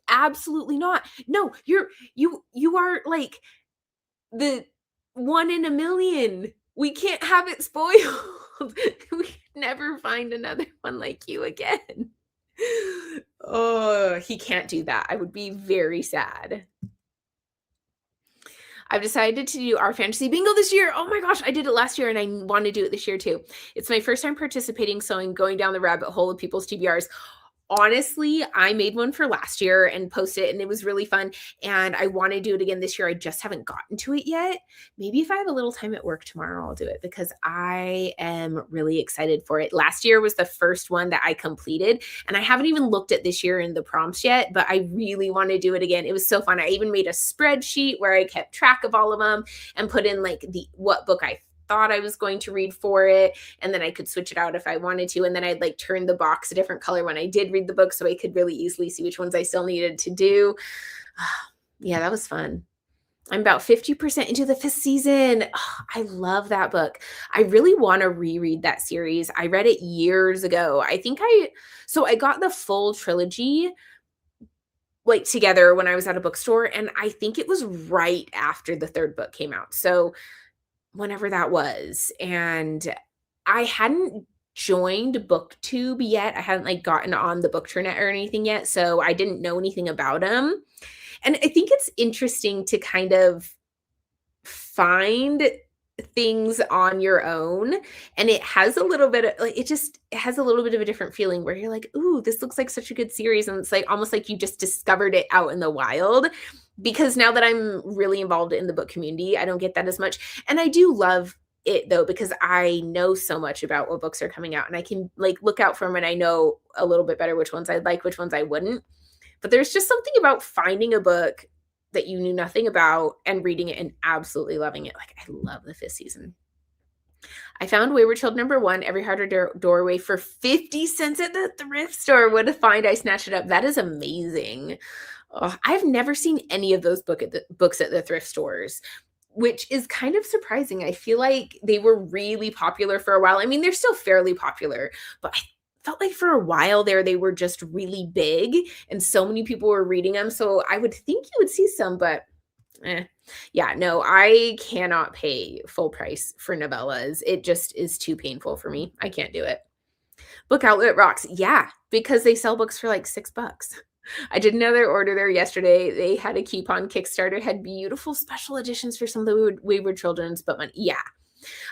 absolutely not. No, you are like the one in a million. We can't have it spoiled. We could never find another one like you again. Oh, he can't do that. I would be very sad. I've decided to do our fantasy bingo this year. Oh my gosh, I did it last year and I want to do it this year too. It's my first time participating, so I'm going down the rabbit hole of people's TBRs. Honestly, I made one for last year and posted it and it was really fun. And I want to do it again this year. I just haven't gotten to it yet. Maybe if I have a little time at work tomorrow, I'll do it because I am really excited for it. Last year was the first one that I completed and I haven't even looked at this year in the prompts yet, but I really want to do it again. It was so fun. I even made a spreadsheet where I kept track of all of them and put in like what book I thought I was going to read for it, and then I could switch it out if I wanted to, and then I'd like turn the box a different color when I did read the book so I could really easily see which ones I still needed to do. Yeah, that was fun. I'm about 50% into the 5th season. I love that book. I really want to reread that series. I read it years ago. I got the full trilogy like together when I was at a bookstore, and I think it was right after the 3rd book came out. So whenever that was. And I hadn't joined BookTube yet. I hadn't like gotten on the Bookturnet or anything yet. So I didn't know anything about them. And I think it's interesting to kind of find things on your own, and it has a little bit of like it has a little bit of a different feeling where you're like, ooh, this looks like such a good series, and it's like almost like you just discovered it out in the wild. Because now that I'm really involved in the book community, I don't get that as much. And I do love it though, because I know so much about what books are coming out and I can like look out for them and I know a little bit better which ones I'd like, which ones I wouldn't. But there's just something about finding a book that you knew nothing about and reading it and absolutely loving it. Like I love the 5th season. I found Wayward Child #1, Every Heart or Doorway for 50 cents at the thrift store. What a find. I snatched it up. That is amazing. Oh, I've never seen any of those books at the thrift stores, which is kind of surprising. I feel like they were really popular for a while. I mean, they're still fairly popular, but I felt like for a while there, they were just really big and so many people were reading them. So I would think you would see some, but yeah, no, I cannot pay full price for novellas. It just is too painful for me. I can't do it. Book Outlet rocks. Yeah, because they sell books for like $6. I did another order there yesterday. They had a coupon Kickstarter, had beautiful special editions for some of the Wayward Children's, but yeah,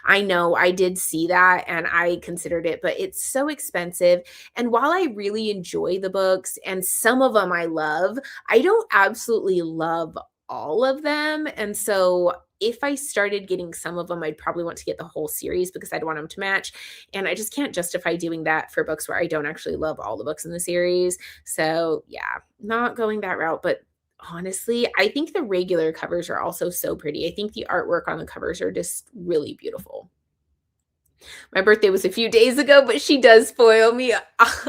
I know I did see that and I considered it, but it's so expensive. And while I really enjoy the books and some of them I love, I don't absolutely love all of them. And so if I started getting some of them, I'd probably want to get the whole series because I'd want them to match. And I just can't justify doing that for books where I don't actually love all the books in the series. So yeah, not going that route, but Honestly, I think the regular covers are also so pretty. I think the artwork on the covers are just really beautiful. My birthday was a few days ago, but she does spoil me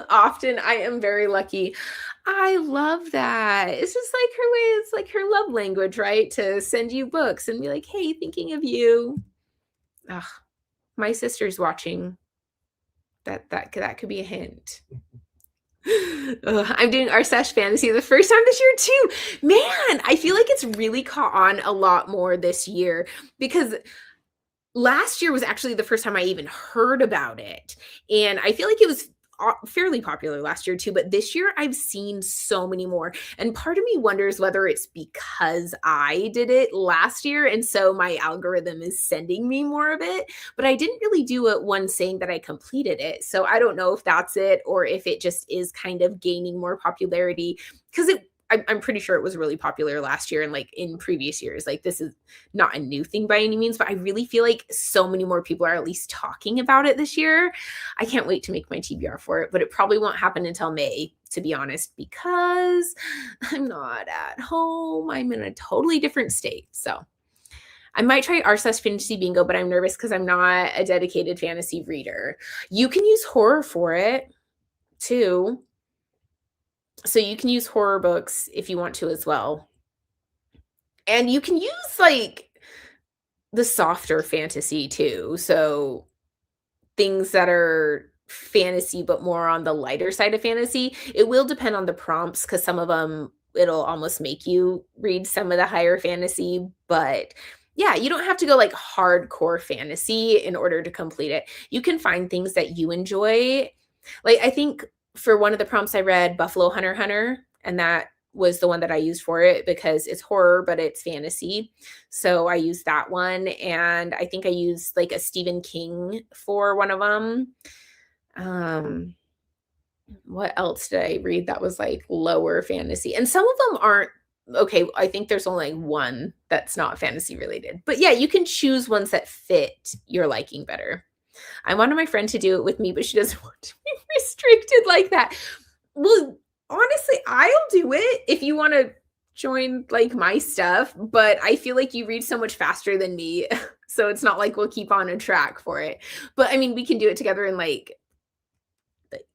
often. I am very lucky. I love that. It's just like her way, it's like her love language, right? To send you books and be like, "Hey, thinking of you." Ugh, my sister's watching. That could be a hint. Ugh, I'm doing our Sesh Fantasy the first time this year too. Man, I feel like it's really caught on a lot more this year because last year was actually the first time I even heard about it, and I feel like it was fairly popular last year too, but this year I've seen so many more, and part of me wonders whether it's because I did it last year, and so my algorithm is sending me more of it, but I didn't really do it one saying that I completed it, so I don't know if that's it or if it just is kind of gaining more popularity because I'm pretty sure it was really popular last year and like in previous years. Like this is not a new thing by any means, but I really feel like so many more people are at least talking about it this year. I can't wait to make my TBR for it, but it probably won't happen until May, to be honest, because I'm not at home. I'm in a totally different state. So I might try Arsa's Fantasy Bingo, but I'm nervous because I'm not a dedicated fantasy reader. You can use horror for it too. So you can use horror books if you want to as well. And you can use like the softer fantasy too. So things that are fantasy but more on the lighter side of fantasy. It will depend on the prompts cuz some of them it'll almost make you read some of the higher fantasy, but yeah, you don't have to go like hardcore fantasy in order to complete it. You can find things that you enjoy. Like I think for one of the prompts I read Buffalo Hunter Hunter, and that was the one that I used for it because it's horror but it's fantasy. So I used that one, and I think I used like a Stephen King for one of them. Um, what else did I read that was like lower fantasy? And some of them aren't okay. I think there's only like one that's not fantasy related. But yeah, you can choose ones that fit your liking better. I wanted my friend to do it with me, but she doesn't want to be restricted like that. Well, honestly, I'll do it if you want to join like my stuff, but I feel like you read so much faster than me. So it's not like we'll keep on a track for it. But I mean, we can do it together and like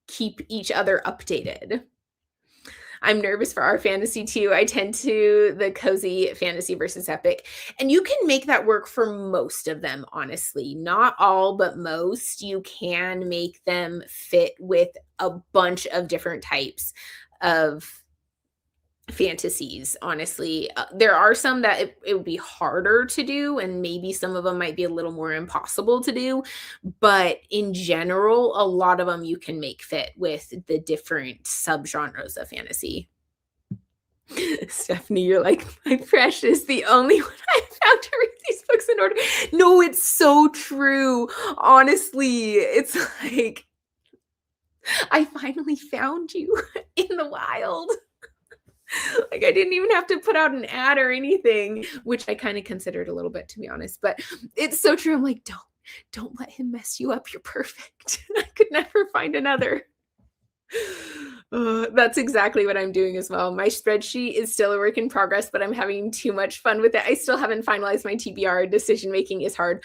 keep each other updated. I'm nervous for our fantasy too. I tend to the cozy fantasy versus epic. And you can make that work for most of them, honestly. Not all, but most. You can make them fit with a bunch of different types of fantasies, honestly. There are some that it would be harder to do, and maybe some of them might be a little more impossible to do. But in general, a lot of them you can make fit with the different subgenres of fantasy. Stephanie, you're like my precious, the only one I found to read these books in order. No, it's so true. Honestly, it's like I finally found you in the wild. Like I didn't even have to put out an ad or anything, which I kind of considered a little bit to be honest, but it's so true. I'm like, don't let him mess you up. You're perfect. I could never find another. That's exactly what I'm doing as well. My spreadsheet is still a work in progress, but I'm having too much fun with it. I still haven't finalized my TBR. Decision making is hard.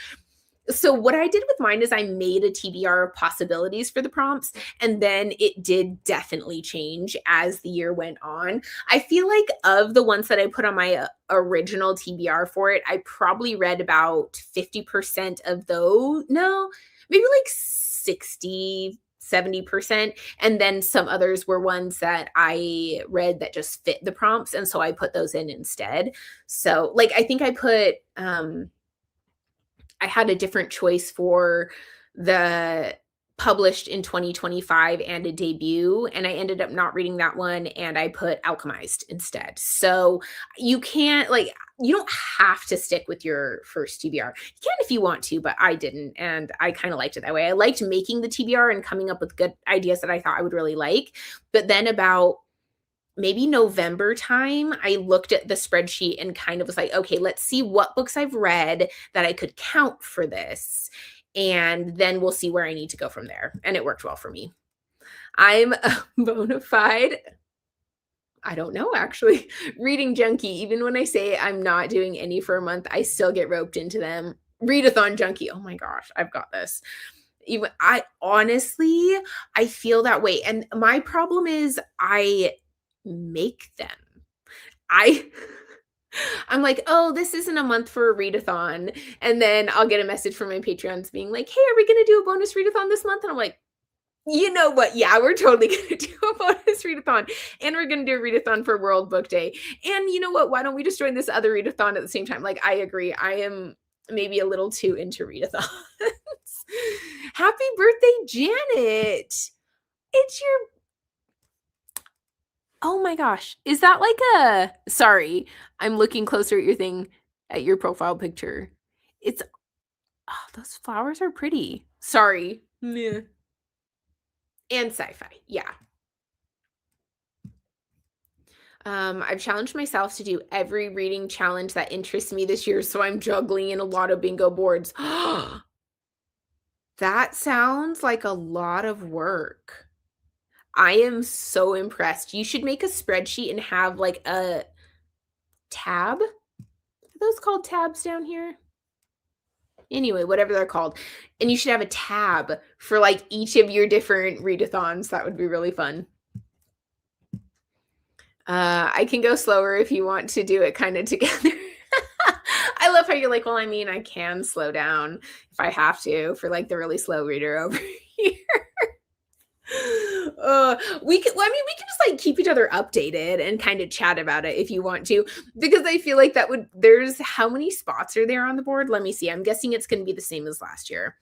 So what I did with mine is I made a TBR of possibilities for the prompts, and then it did definitely change as the year went on. I feel like of the ones that I put on my original TBR for it, I probably read about 50% of those. No, maybe like 60, 70%. And then some others were ones that I read that just fit the prompts. And so I put those in instead. So like I think I put I had a different choice for the published in 2025 and a debut, and I ended up not reading that one, and I put Alchemized instead. So you can't like you don't have to stick with your first TBR. You can if you want to, but I didn't, and I kind of liked it that way. I liked making the TBR and coming up with good ideas that I thought I would really like. But then about maybe November time, I looked at the spreadsheet and kind of was like, okay, let's see what books I've read that I could count for this. And then we'll see where I need to go from there. And it worked well for me. I'm a bona fide. I don't know, actually. Reading junkie, even when I say I'm not doing any for a month, I still get roped into them. Readathon junkie. Oh my gosh, I've got this. Even I honestly, I feel that way. And my problem is I make them. I I'm like, "Oh, this isn't a month for a readathon." And then I'll get a message from my Patreons being like, "Hey, are we gonna do a bonus readathon this month?" And I'm like, "You know what? Yeah, we're totally gonna do a bonus readathon, and we're gonna do a readathon for World Book Day. And you know what? Why don't we just join this other readathon at the same time?" Like, I agree. I am maybe a little too into readathons. Happy birthday, Janet! It's your Oh my gosh. Is that like a sorry, I'm looking closer at your thing at your profile picture. It's oh, those flowers are pretty. Sorry. Meh. And sci-fi. Yeah. I've challenged myself to do every reading challenge that interests me this year, so I'm juggling in a lot of bingo boards. That sounds like a lot of work. I am so impressed. You should make a spreadsheet and have like a tab. Are those called tabs down here? Anyway, whatever they're called. And you should have a tab for like each of your different readathons. That would be really fun. I can go slower if you want to do it kind of together. I love how you're like, well, I mean, I can slow down if I have to for like the really slow reader over here. We can, well, I mean, we can just like keep each other updated and kind of chat about it if you want to, because I feel like that would, there's how many spots are there on the board? Let me see. I'm guessing it's going to be the same as last year.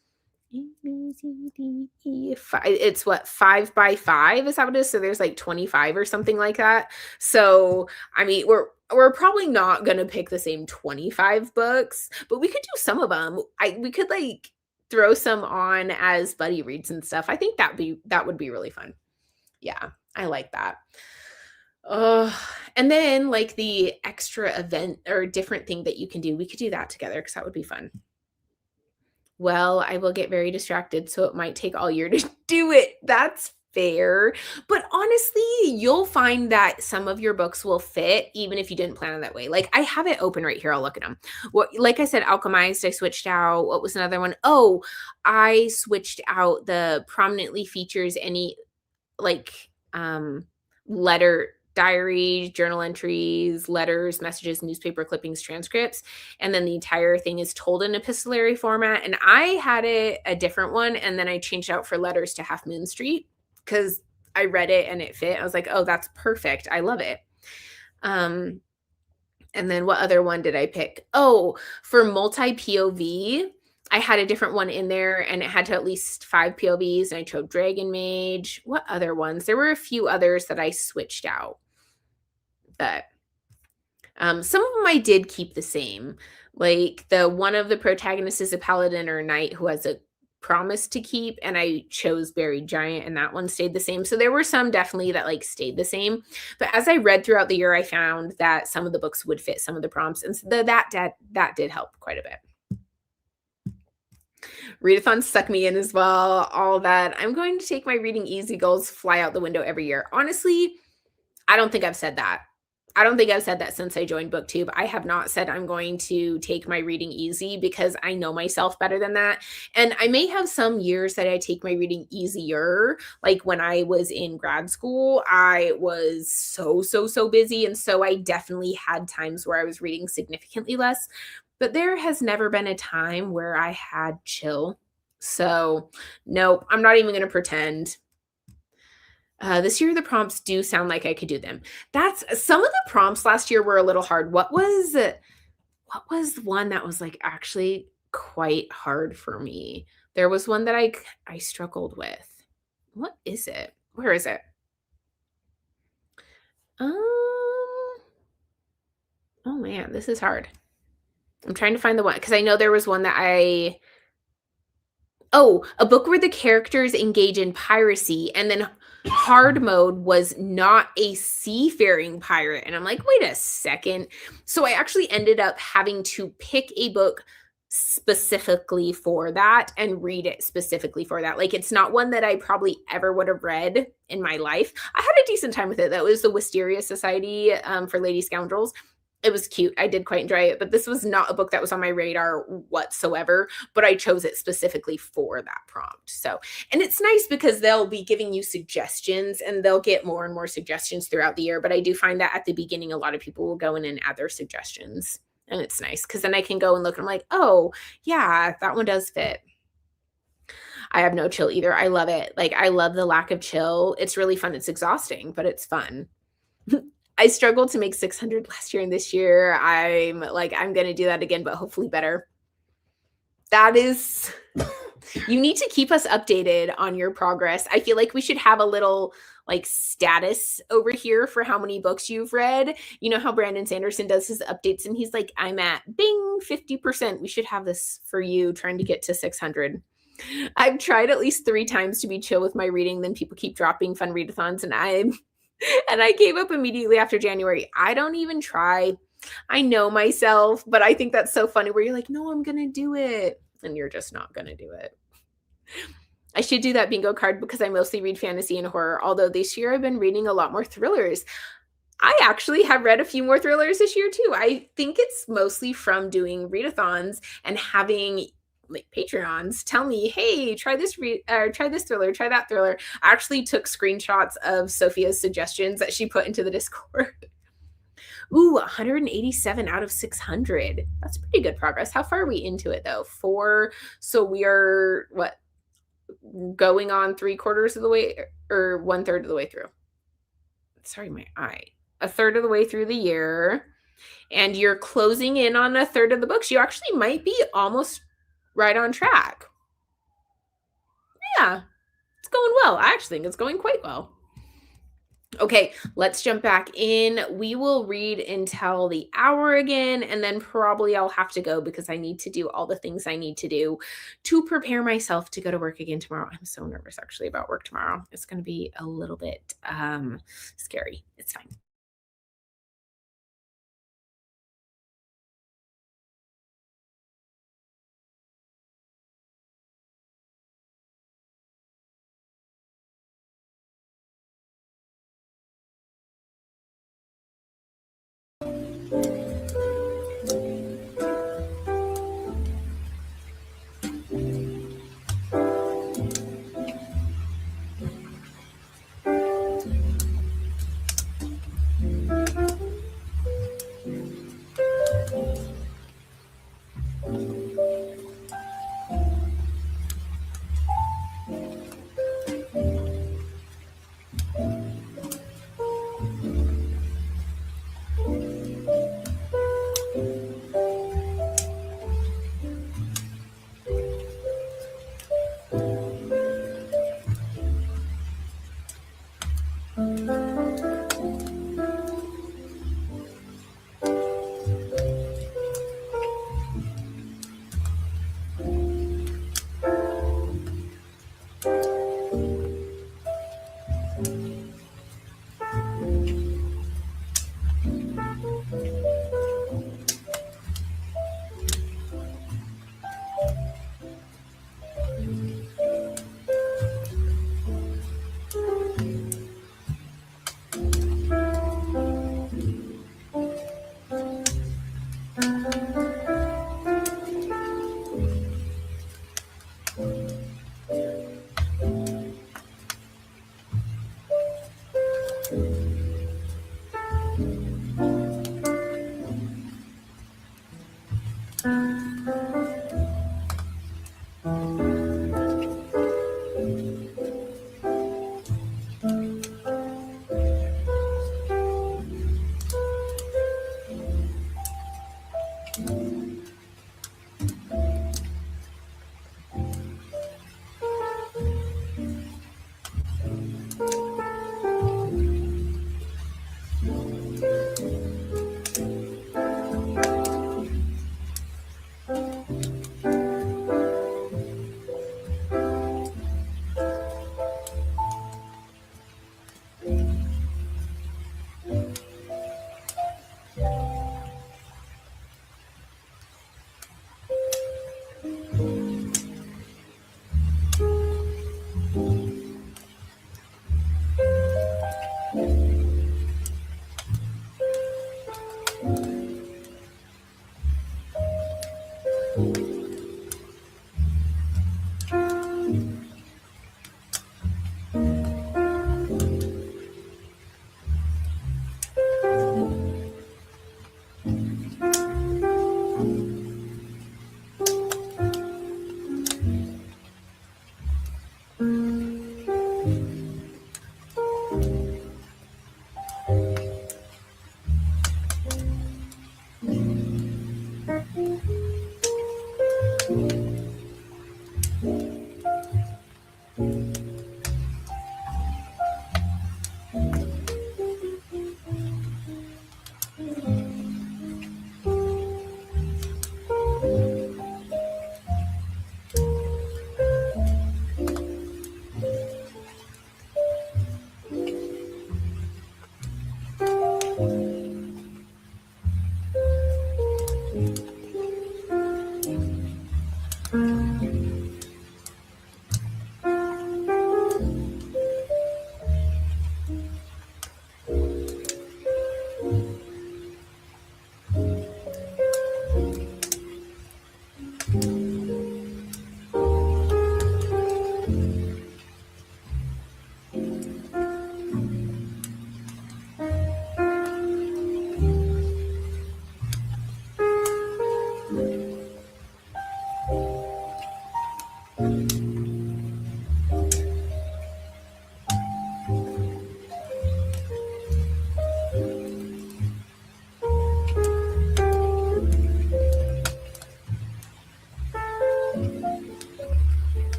It's what, 5 by 5? Is that what it is? So there's like 25 or something like that. So, I mean, we're probably not going to pick the same 25 books, but we could do some of them. We could like throw some on as buddy reads and stuff. I think that would be really fun. Yeah, I like that. And then like the extra event or different thing that you can do, we could do that together because that would be fun. Well, I will get very distracted, so it might take all year to do it. That's fair. But honestly, you'll find that some of your books will fit even if you didn't plan it that way. Like I have it open right here. I'll look at them. What, like I said, Alchemized, I switched out. What was another one? Oh, I switched out the prominently features any like letter diaries, journal entries, letters, messages, newspaper clippings, transcripts, and then the entire thing is told in epistolary format. And I had it a different one, and then I changed out for letters to Half Moon Street because I read it and it fit. I was like, oh, that's perfect. I love it. And then what other one did I pick? Oh, for multi POV, I had a different one in there and it had to at least 5 POVs, and I chose Dragon Mage. What other ones? There were a few others that I switched out. But some of them I did keep the same. Like the one of the protagonists is a paladin or a knight who has a promise to keep, and I chose Buried Giant, and that one stayed the same. So there were some definitely that like stayed the same. But as I read throughout the year, I found that some of the books would fit some of the prompts, and so that did help quite a bit. Readathon suck me in as well. All that. I'm going to take my reading easy goals fly out the window every year. Honestly, I don't think I've said that. I don't think I've said that since I joined BookTube. I have not said I'm going to take my reading easy because I know myself better than that. And I may have some years that I take my reading easier. Like when I was in grad school, I was so busy. And so I definitely had times where I was reading significantly less. But there has never been a time where I had chill. So nope, I'm not even going to pretend. This year, the prompts do sound like I could do them. That's some of the prompts last year were a little hard. What was one that was like actually quite hard for me? There was one that I struggled with. What is it? Where is it? Oh man, this is hard. I'm trying to find the one because I know there was one that a book where the characters engage in piracy, and then hard mode was not a seafaring pirate. And I'm like, wait a second. So I actually ended up having to pick a book specifically for that and read it specifically for that. Like, it's not one that I probably ever would have read in my life. I had a decent time with it. That was the Wisteria Society for Lady Scoundrels. It was cute. I did quite enjoy it, but this was not a book that was on my radar whatsoever, but I chose it specifically for that prompt. So, and it's nice because they'll be giving you suggestions and they'll get more and more suggestions throughout the year. But I do find that at the beginning, a lot of people will go in and add their suggestions. And it's nice because then I can go and look and I'm like, oh, yeah, that one does fit. I have no chill either. I love it. Like, I love the lack of chill. It's really fun. It's exhausting, but it's fun. I struggled to make 600 last year and this year. I'm going to do that again, but hopefully better. That is, you need to keep us updated on your progress. I feel like we should have a little like status over here for how many books you've read. You know how Brandon Sanderson does his updates and he's like, I'm at bing 50%. We should have this for you trying to get to 600. I've tried at least 3 times to be chill with my reading. Then people keep dropping fun readathons and I gave up immediately after January. I don't even try. I know myself, but I think that's so funny where you're like, no, I'm going to do it. And you're just not going to do it. I should do that bingo card because I mostly read fantasy and horror. Although this year I've been reading a lot more thrillers. I actually have read a few more thrillers this year too. I think it's mostly from doing readathons and having like Patreons tell me, hey, try this thriller, try that thriller. I actually took screenshots of Sophia's suggestions that she put into the Discord. Ooh, 187 out of 600. That's pretty good progress. How far are we into it though? 4. So we are going on 3/4 of the way or 1/3 of the way through. Sorry, my eye. 1/3 of the way through the year. And you're closing in on 1/3 of the books. You actually might be almost right on track. Yeah, it's going well. I actually think it's going quite well. Okay, let's jump back in. We will read until the hour again, and then probably I'll have to go because I need to do all the things I need to do to prepare myself to go to work again tomorrow. I'm so nervous actually about work tomorrow. It's going to be a little bit scary. It's fine.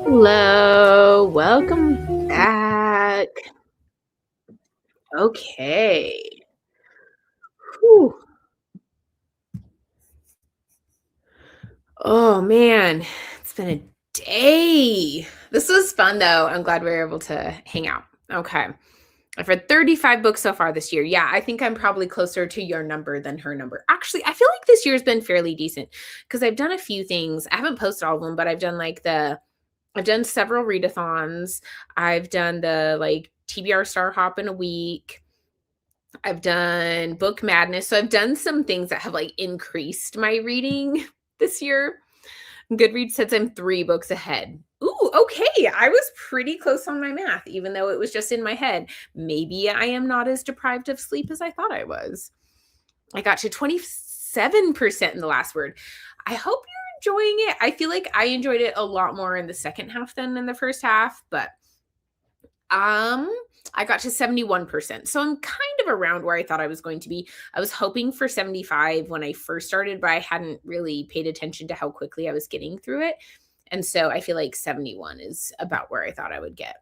Hello, welcome back. Okay. Whew. Oh man, it's been a day. This was fun though. I'm glad we were able to hang out. Okay. I've read 35 books so far this year. Yeah, I think I'm probably closer to your number than her number. Actually, I feel like this year's been fairly decent because I've done a few things. I haven't posted all of them, but I've done several readathons. I've done the TBR Star Hop in a week. I've done Book Madness. So I've done some things that have increased my reading this year. Goodreads says I'm 3 books ahead. Ooh, okay. I was pretty close on my math, even though it was just in my head. Maybe I am not as deprived of sleep as I thought I was. I got to 27% in the last word. I hope you're enjoying it. I feel like I enjoyed it a lot more in the second half than in the first half, but I got to 71%. So I'm kind of around where I thought I was going to be. I was hoping for 75 when I first started, but I hadn't really paid attention to how quickly I was getting through it. And so I feel like 71 is about where I thought I would get.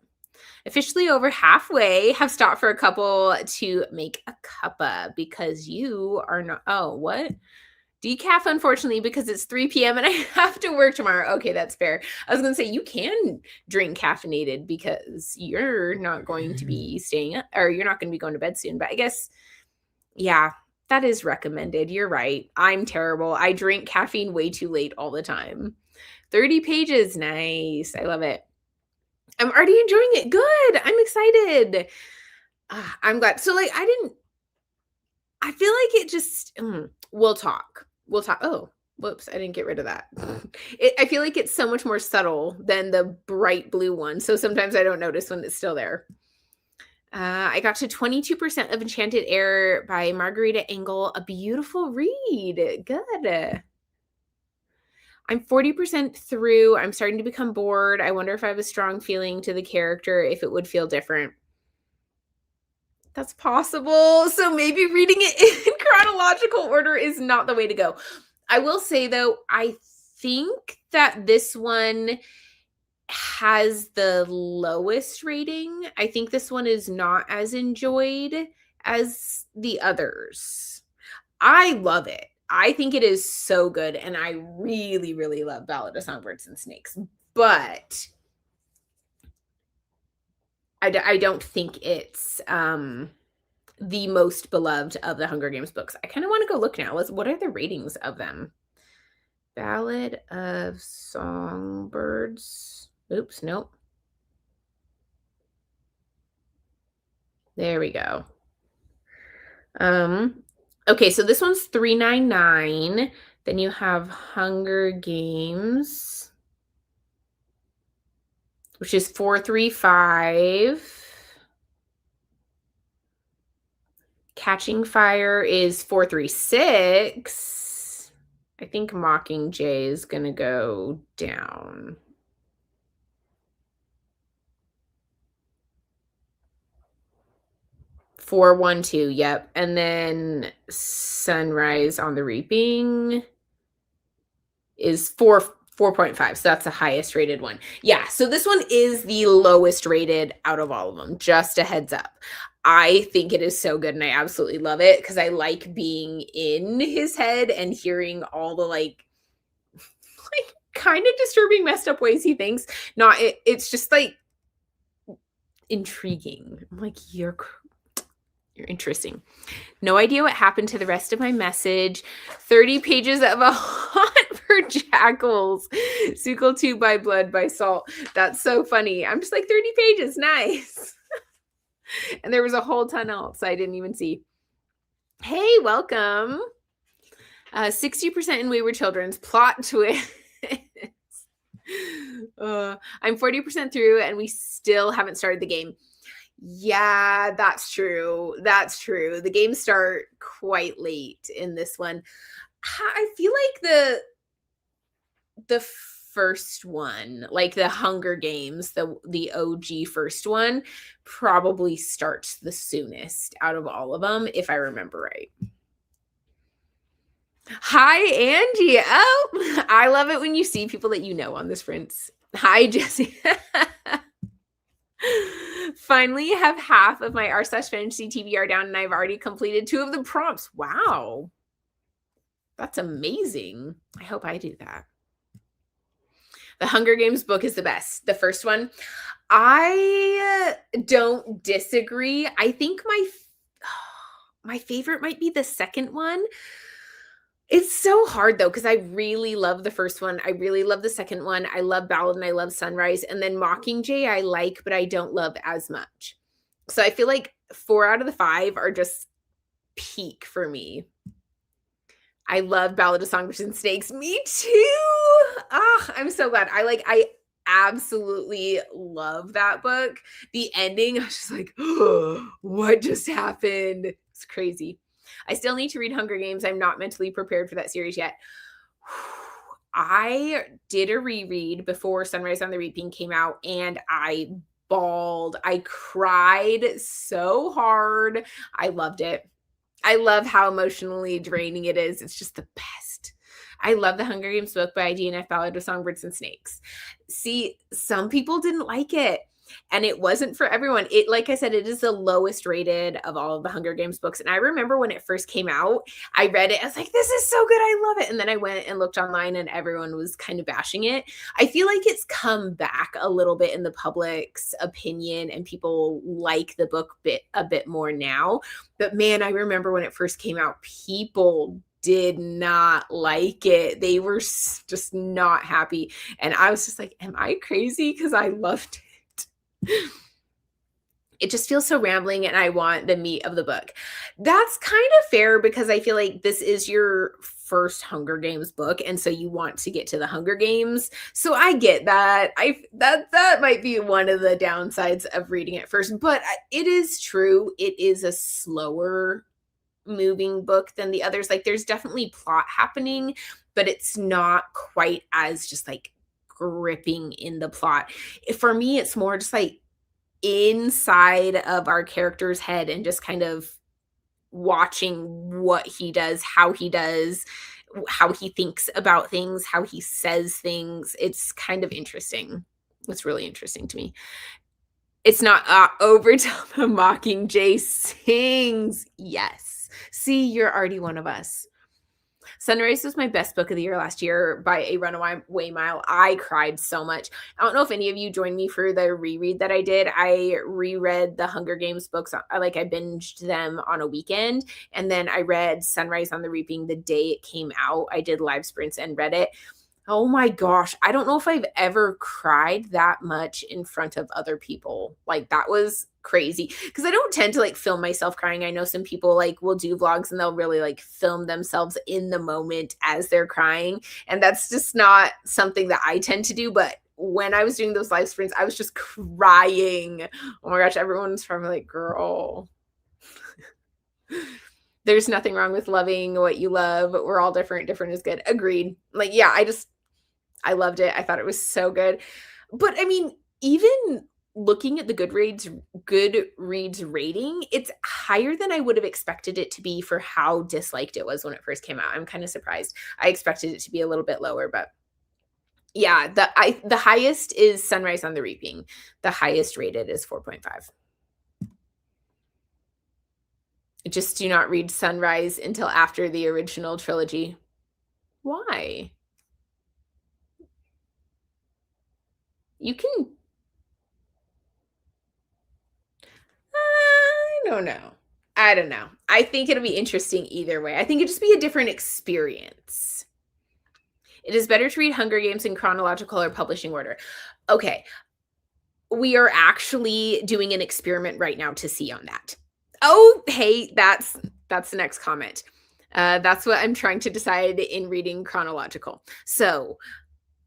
Officially over halfway, have stopped for a couple to make a cuppa because you are not. Oh, what? Decaf, unfortunately, because it's 3 p.m. and I have to work tomorrow. Okay, that's fair. I was going to say you can drink caffeinated because you're not going to be staying up, or you're not going to be going to bed soon. But I guess, yeah, that is recommended. You're right. I'm terrible. I drink caffeine way too late all the time. 30 pages. Nice. I love it. I'm already enjoying it. Good. I'm excited. I'm glad. So, I feel like it just, we'll talk. We'll talk. Oh, whoops. I didn't get rid of that. I feel like it's so much more subtle than the bright blue one. So sometimes I don't notice when it's still there. I got to 22% of Enchanted Air by Margarita Engel. A beautiful read. Good. I'm 40% through. I'm starting to become bored. I wonder if I have a strong feeling to the character, if it would feel different. That's possible. So maybe reading it in chronological order is not the way to go. I will say, though, I think that this one has the lowest rating. I think this one is not as enjoyed as the others. I love it. I think it is so good, and I really, really love Ballad of Songbirds and Snakes. But I don't think it's the most beloved of the Hunger Games books. I kind of want to go look now. What are the ratings of them? Ballad of Songbirds. Oops, nope. There we go. Okay, so this one's $3.99. Then you have Hunger Games. which is 435. Catching Fire is 436. I think Mockingjay is going to go down. Four, 1, 2, yep. And then Sunrise on the Reaping is 4.5. So that's the highest rated one. Yeah. So this one is the lowest rated out of all of them. Just a heads up. I think it is so good and I absolutely love it because I like being in his head and hearing all the like kind of disturbing, messed up ways he thinks. It's just like intriguing. I'm like, you're interesting. No idea what happened to the rest of my message. 30 pages of a haunt for jackals. Sequel 2 by Blood by Salt. That's so funny. I'm just like 30 pages. Nice. And there was a whole ton else I didn't even see. Hey, welcome. 60% in Wayward Children's plot twist. I'm 40% through and we still haven't started the game. Yeah, that's true. That's true. The games start quite late in this one. I feel like the first one, like the Hunger Games, the OG first one, probably starts the soonest out of all of them, if I remember right. Hi, Angie. Oh, I love it when you see people that you know on the sprints. Hi, Jesse. Finally have half of my r/fantasy TBR down and I've already completed 2 of the prompts. Wow. That's amazing. I hope I do that. The Hunger Games book is the best. The first one. I don't disagree. I think my favorite might be the second one. It's so hard though, because I really love the first one. I really love the second one. I love Ballad and I love Sunrise. And then Mockingjay I like, but I don't love as much. So I feel like 4 out of the 5 are just peak for me. I love Ballad of Songbirds and Snakes. Me too. I'm so glad. I absolutely love that book. The ending, I was just like, oh, what just happened? It's crazy. I still need to read Hunger Games. I'm not mentally prepared for that series yet. I did a reread before Sunrise on the Reaping came out and I bawled. I cried so hard. I loved it. I love how emotionally draining it is. It's just the best. I love the Hunger Games book by DNF Ballad of Songbirds and Snakes. See, some people didn't like it. And it wasn't for everyone. It, like I said, it is the lowest rated of all of the Hunger Games books. And I remember when it first came out, I read it. I was like, this is so good. I love it. And then I went and looked online and everyone was kind of bashing it. I feel like it's come back a little bit in the public's opinion and people like the book a bit more now. But man, I remember when it first came out, people did not like it. They were just not happy. And I was just like, am I crazy? Because I loved it. It just feels so rambling and I want the meat of the book. That's kind of fair because I feel like this is your first Hunger Games book and so you want to get to the Hunger Games. So I get that. That might be one of the downsides of reading it first, but it is true. It is a slower moving book than the others. Like there's definitely plot happening, but it's not quite as just like gripping in the plot. For me, it's more just like inside of our character's head and just kind of watching what he does, how he thinks about things, how he says things. It's kind of interesting. It's really interesting to me. It's not Overtime a Mockingjay sings. Yes. See, you're already one of us. Sunrise was my best book of the year last year by a runaway mile. I cried so much. I don't know if any of you joined me for the reread that I did. I reread the Hunger Games books. I binged them on a weekend. And then I read Sunrise on the Reaping the day it came out. I did live sprints and read it. Oh my gosh. I don't know if I've ever cried that much in front of other people. Like that was crazy because I don't tend to like film myself crying. I know some people like will do vlogs and they'll really like film themselves in the moment as they're crying. And that's just not something that I tend to do. But when I was doing those live sprints, I was just crying. Oh my gosh, everyone's probably like, girl, there's nothing wrong with loving what you love. We're all different. Different is good. Agreed. Like, yeah, I loved it. I thought it was so good. But I mean, even looking at the Goodreads rating, it's higher than I would have expected it to be for how disliked it was when it first came out. I'm kind of surprised. I expected it to be a little bit lower, but yeah, the highest is Sunrise on the Reaping. The highest rated is 4.5. Just do not read Sunrise until after the original trilogy. Why? You can I don't know. I don't know. I think it'll be interesting either way. I think it'd just be a different experience. It is better to read Hunger Games in chronological or publishing order. Okay. We are actually doing an experiment right now to see on that. Oh, hey, that's the next comment. That's what I'm trying to decide in reading chronological. So,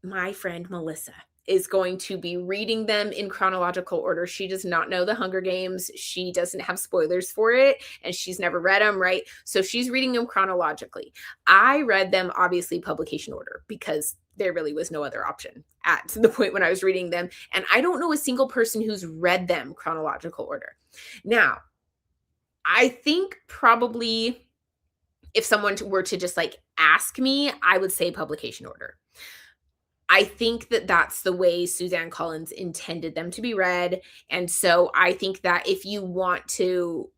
my friend Melissa is going to be reading them in chronological order. She does not know the Hunger Games. She doesn't have spoilers for it, and she's never read them, right? So she's reading them chronologically. I read them obviously publication order because there really was no other option at the point when I was reading them. And I don't know a single person who's read them chronological order. Now, I think probably if someone were to just like ask me, I would say publication order. I think that that's the way Suzanne Collins intended them to be read. And so I think that if you want to,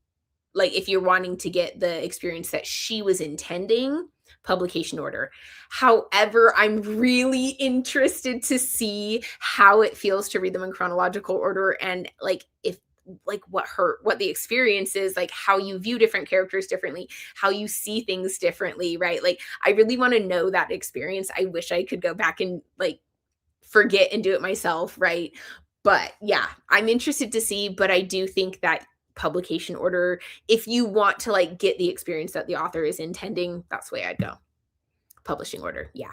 like, if you're wanting to get the experience that she was intending, publication order. However, I'm really interested to see how it feels to read them in chronological order and like if like what the experience is, like how you view different characters differently, how you see things differently, right? Like I really want to know that experience. I wish I could go back and like forget and do it myself, right? But yeah, I'm interested to see, but I do think that publication order, if you want to like get the experience that the author is intending, that's the way I'd go. Publishing order. Yeah.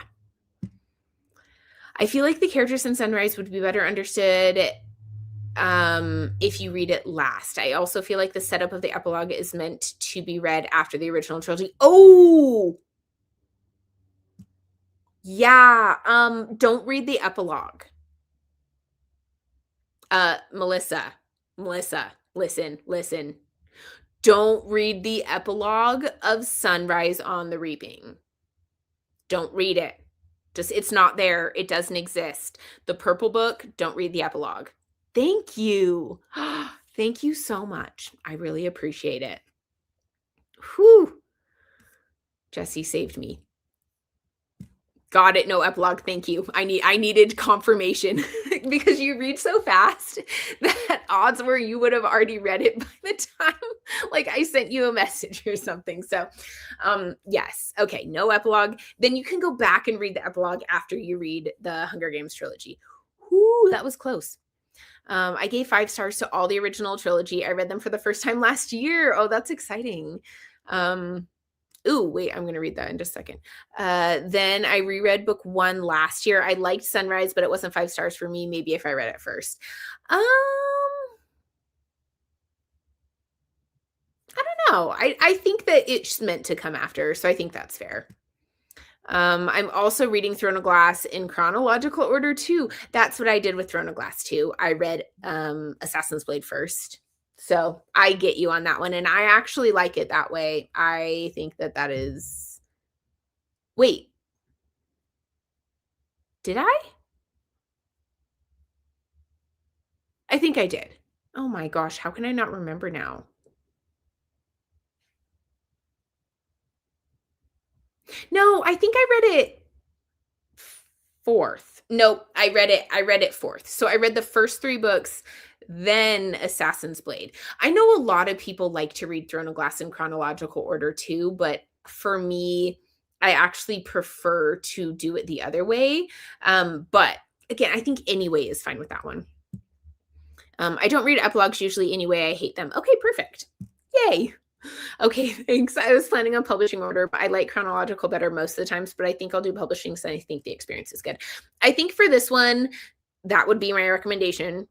I feel like the characters in Sunrise would be better understood if you read it last. I also feel like the setup of the epilogue is meant to be read after the original trilogy. Oh, yeah. Don't read the epilogue. Melissa, listen. Don't read the epilogue of Sunrise on the Reaping. Don't read it. Just, it's not there. It doesn't exist. The purple book, don't read the epilogue. Thank you. Thank you so much. I really appreciate it. Whew. Jesse saved me. Got it. No epilogue. Thank you. I needed confirmation because you read so fast that odds were you would have already read it by the time like I sent you a message or something. So, yes. Okay. No epilogue. Then you can go back and read the epilogue after you read the Hunger Games trilogy. Whoo, that was close. I gave 5 stars to all the original trilogy. I read them for the first time last year. Oh, that's exciting. Ooh, wait, I'm going to read that in just a second. Then I reread book 1 last year. I liked Sunrise, but it wasn't 5 stars for me. Maybe if I read it first. I don't know. I think that it's meant to come after, so I think that's fair. I'm also reading Throne of Glass in chronological order too. That's what I did with Throne of Glass too. I read Assassin's Blade first. So I get you on that one. And I actually like it that way. I think that is... Wait. Did I? I think I did. Oh my gosh. How can I not remember now? No, I think I read it fourth. Nope, I read it fourth. So I read the first 3 books, then Assassin's Blade. I know a lot of people like to read Throne of Glass in chronological order too, but for me, I actually prefer to do it the other way. But again, I think anyway is fine with that one. I don't read epilogues usually anyway. I hate them. Okay, perfect. Yay. Okay, thanks. I was planning on publishing order, but I like chronological better most of the times, but I think I'll do publishing because I think the experience is good. I think for this one, that would be my recommendation.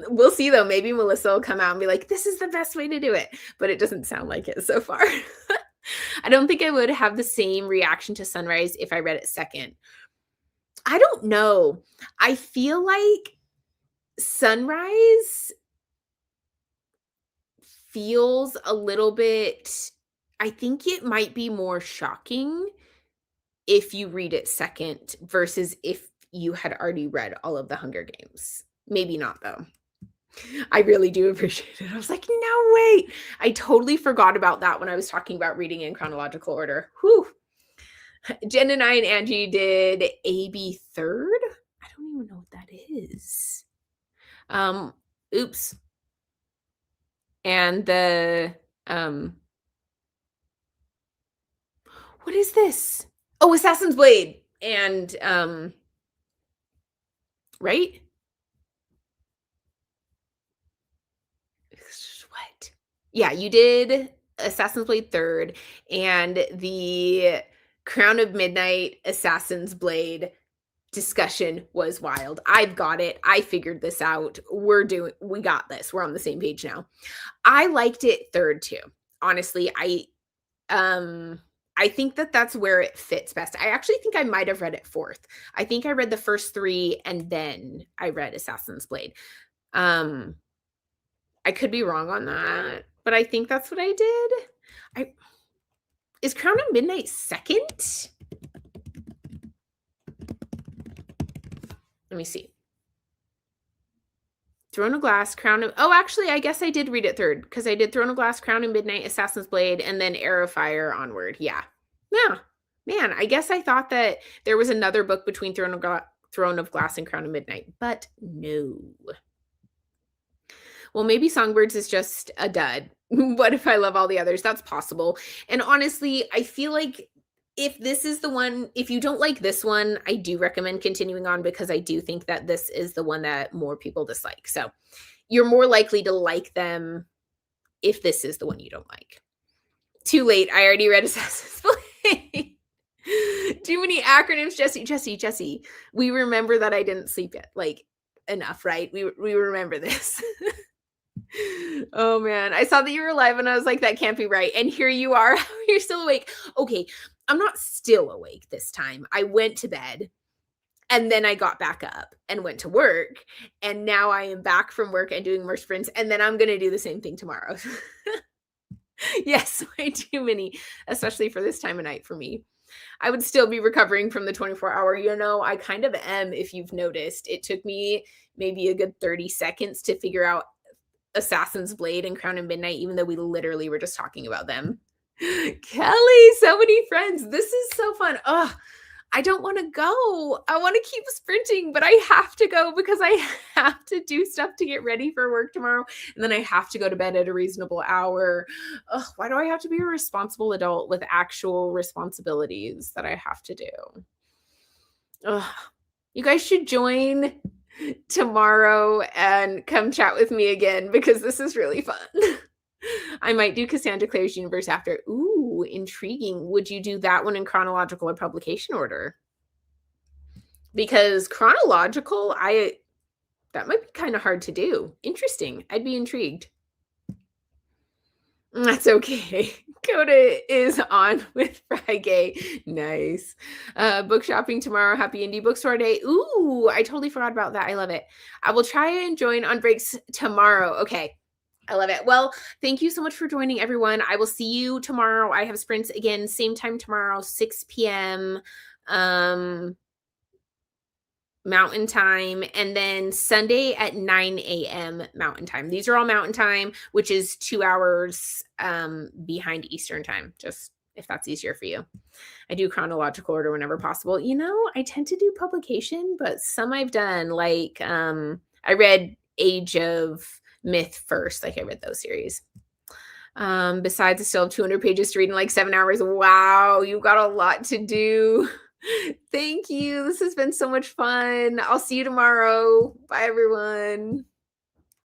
We'll see though. Maybe Melissa will come out and be like, this is the best way to do it. But it doesn't sound like it so far. I don't think I would have the same reaction to Sunrise if I read it second. I don't know. I feel like Sunrise feels a little bit, I think it might be more shocking if you read it second versus if you had already read all of the Hunger Games. Maybe not though. I really do appreciate it. I was like, no, wait. I totally forgot about that when I was talking about reading in chronological order. Whew. Jen and I and Angie did AB third. I don't even know what that is. Oops. And the, what is this? Oh, Assassin's Blade. And, right? What? Yeah, you did Assassin's Blade third and the Crown of Midnight Assassin's Blade discussion was wild. I've got it. I figured this out. We got this. We're on the same page now. I liked it third too. Honestly, I think that that's where it fits best. I actually think I might have read it fourth. I think I read the first three and then I read Assassin's Blade. I could be wrong on that, but I think that's what I did. Is Crown of Midnight second? Let me see. Throne of Glass, Crown of... Oh, actually, I guess I did read it third because I did Throne of Glass, Crown of Midnight, Assassin's Blade, and then Heir of Fire onward. Yeah. Yeah. Man, I guess I thought that there was another book between Throne of Glass and Crown of Midnight, but no. Well, maybe Songbirds is just a dud. What if I love all the others? That's possible. And honestly, I feel like if this is the one, if you don't like this one, I do recommend continuing on because I do think that this is the one that more people dislike. So you're more likely to like them if this is the one you don't like. Too late. I already read Assassin's Blade. Too many acronyms, Jesse. We remember that I didn't sleep yet. Like enough, right? We remember this. Oh man, I saw that you were live and I was like, that can't be right. And here you are. You're still awake. Okay, I'm not still awake this time. I went to bed and then I got back up and went to work. And now I am back from work and doing more sprints. And then I'm going to do the same thing tomorrow. Yes, way too many, especially for this time of night for me. I would still be recovering from the 24-hour. You know, I kind of am, if you've noticed. It took me maybe a good 30 seconds to figure out Assassin's Blade and Crown of Midnight, even though we literally were just talking about them. Kelly, so many friends. This is so fun. Oh, I don't want to go. I want to keep sprinting, but I have to go because I have to do stuff to get ready for work tomorrow. And then I have to go to bed at a reasonable hour. Ugh, why do I have to be a responsible adult with actual responsibilities that I have to do? Ugh. You guys should join tomorrow and come chat with me again because this is really fun. I might do Cassandra Clare's Universe after. Ooh, intriguing. Would you do that one in chronological or publication order? Because chronological, that might be kind of hard to do. Interesting. I'd be intrigued. That's okay. Coda is on with Friday. Nice. Book shopping tomorrow. Happy Indie Bookstore Day. Ooh, I totally forgot about that. I love it. I will try and join on breaks tomorrow. Okay. I love it. Well, thank you so much for joining, everyone. I will see you tomorrow. I have sprints again, same time tomorrow, 6 p.m. Mountain time, and then Sunday at 9 a.m. Mountain time. These are all Mountain time, which is 2 hours behind Eastern time, just if that's easier for you. I do chronological order whenever possible. You know, I tend to do publication, but some I've done, like I read Age of Myth first. Like I read those series. Besides, I still have 200 pages to read in like 7 hours. Wow, you got a lot to do. Thank you. This has been so much fun. I'll see you tomorrow. Bye, everyone.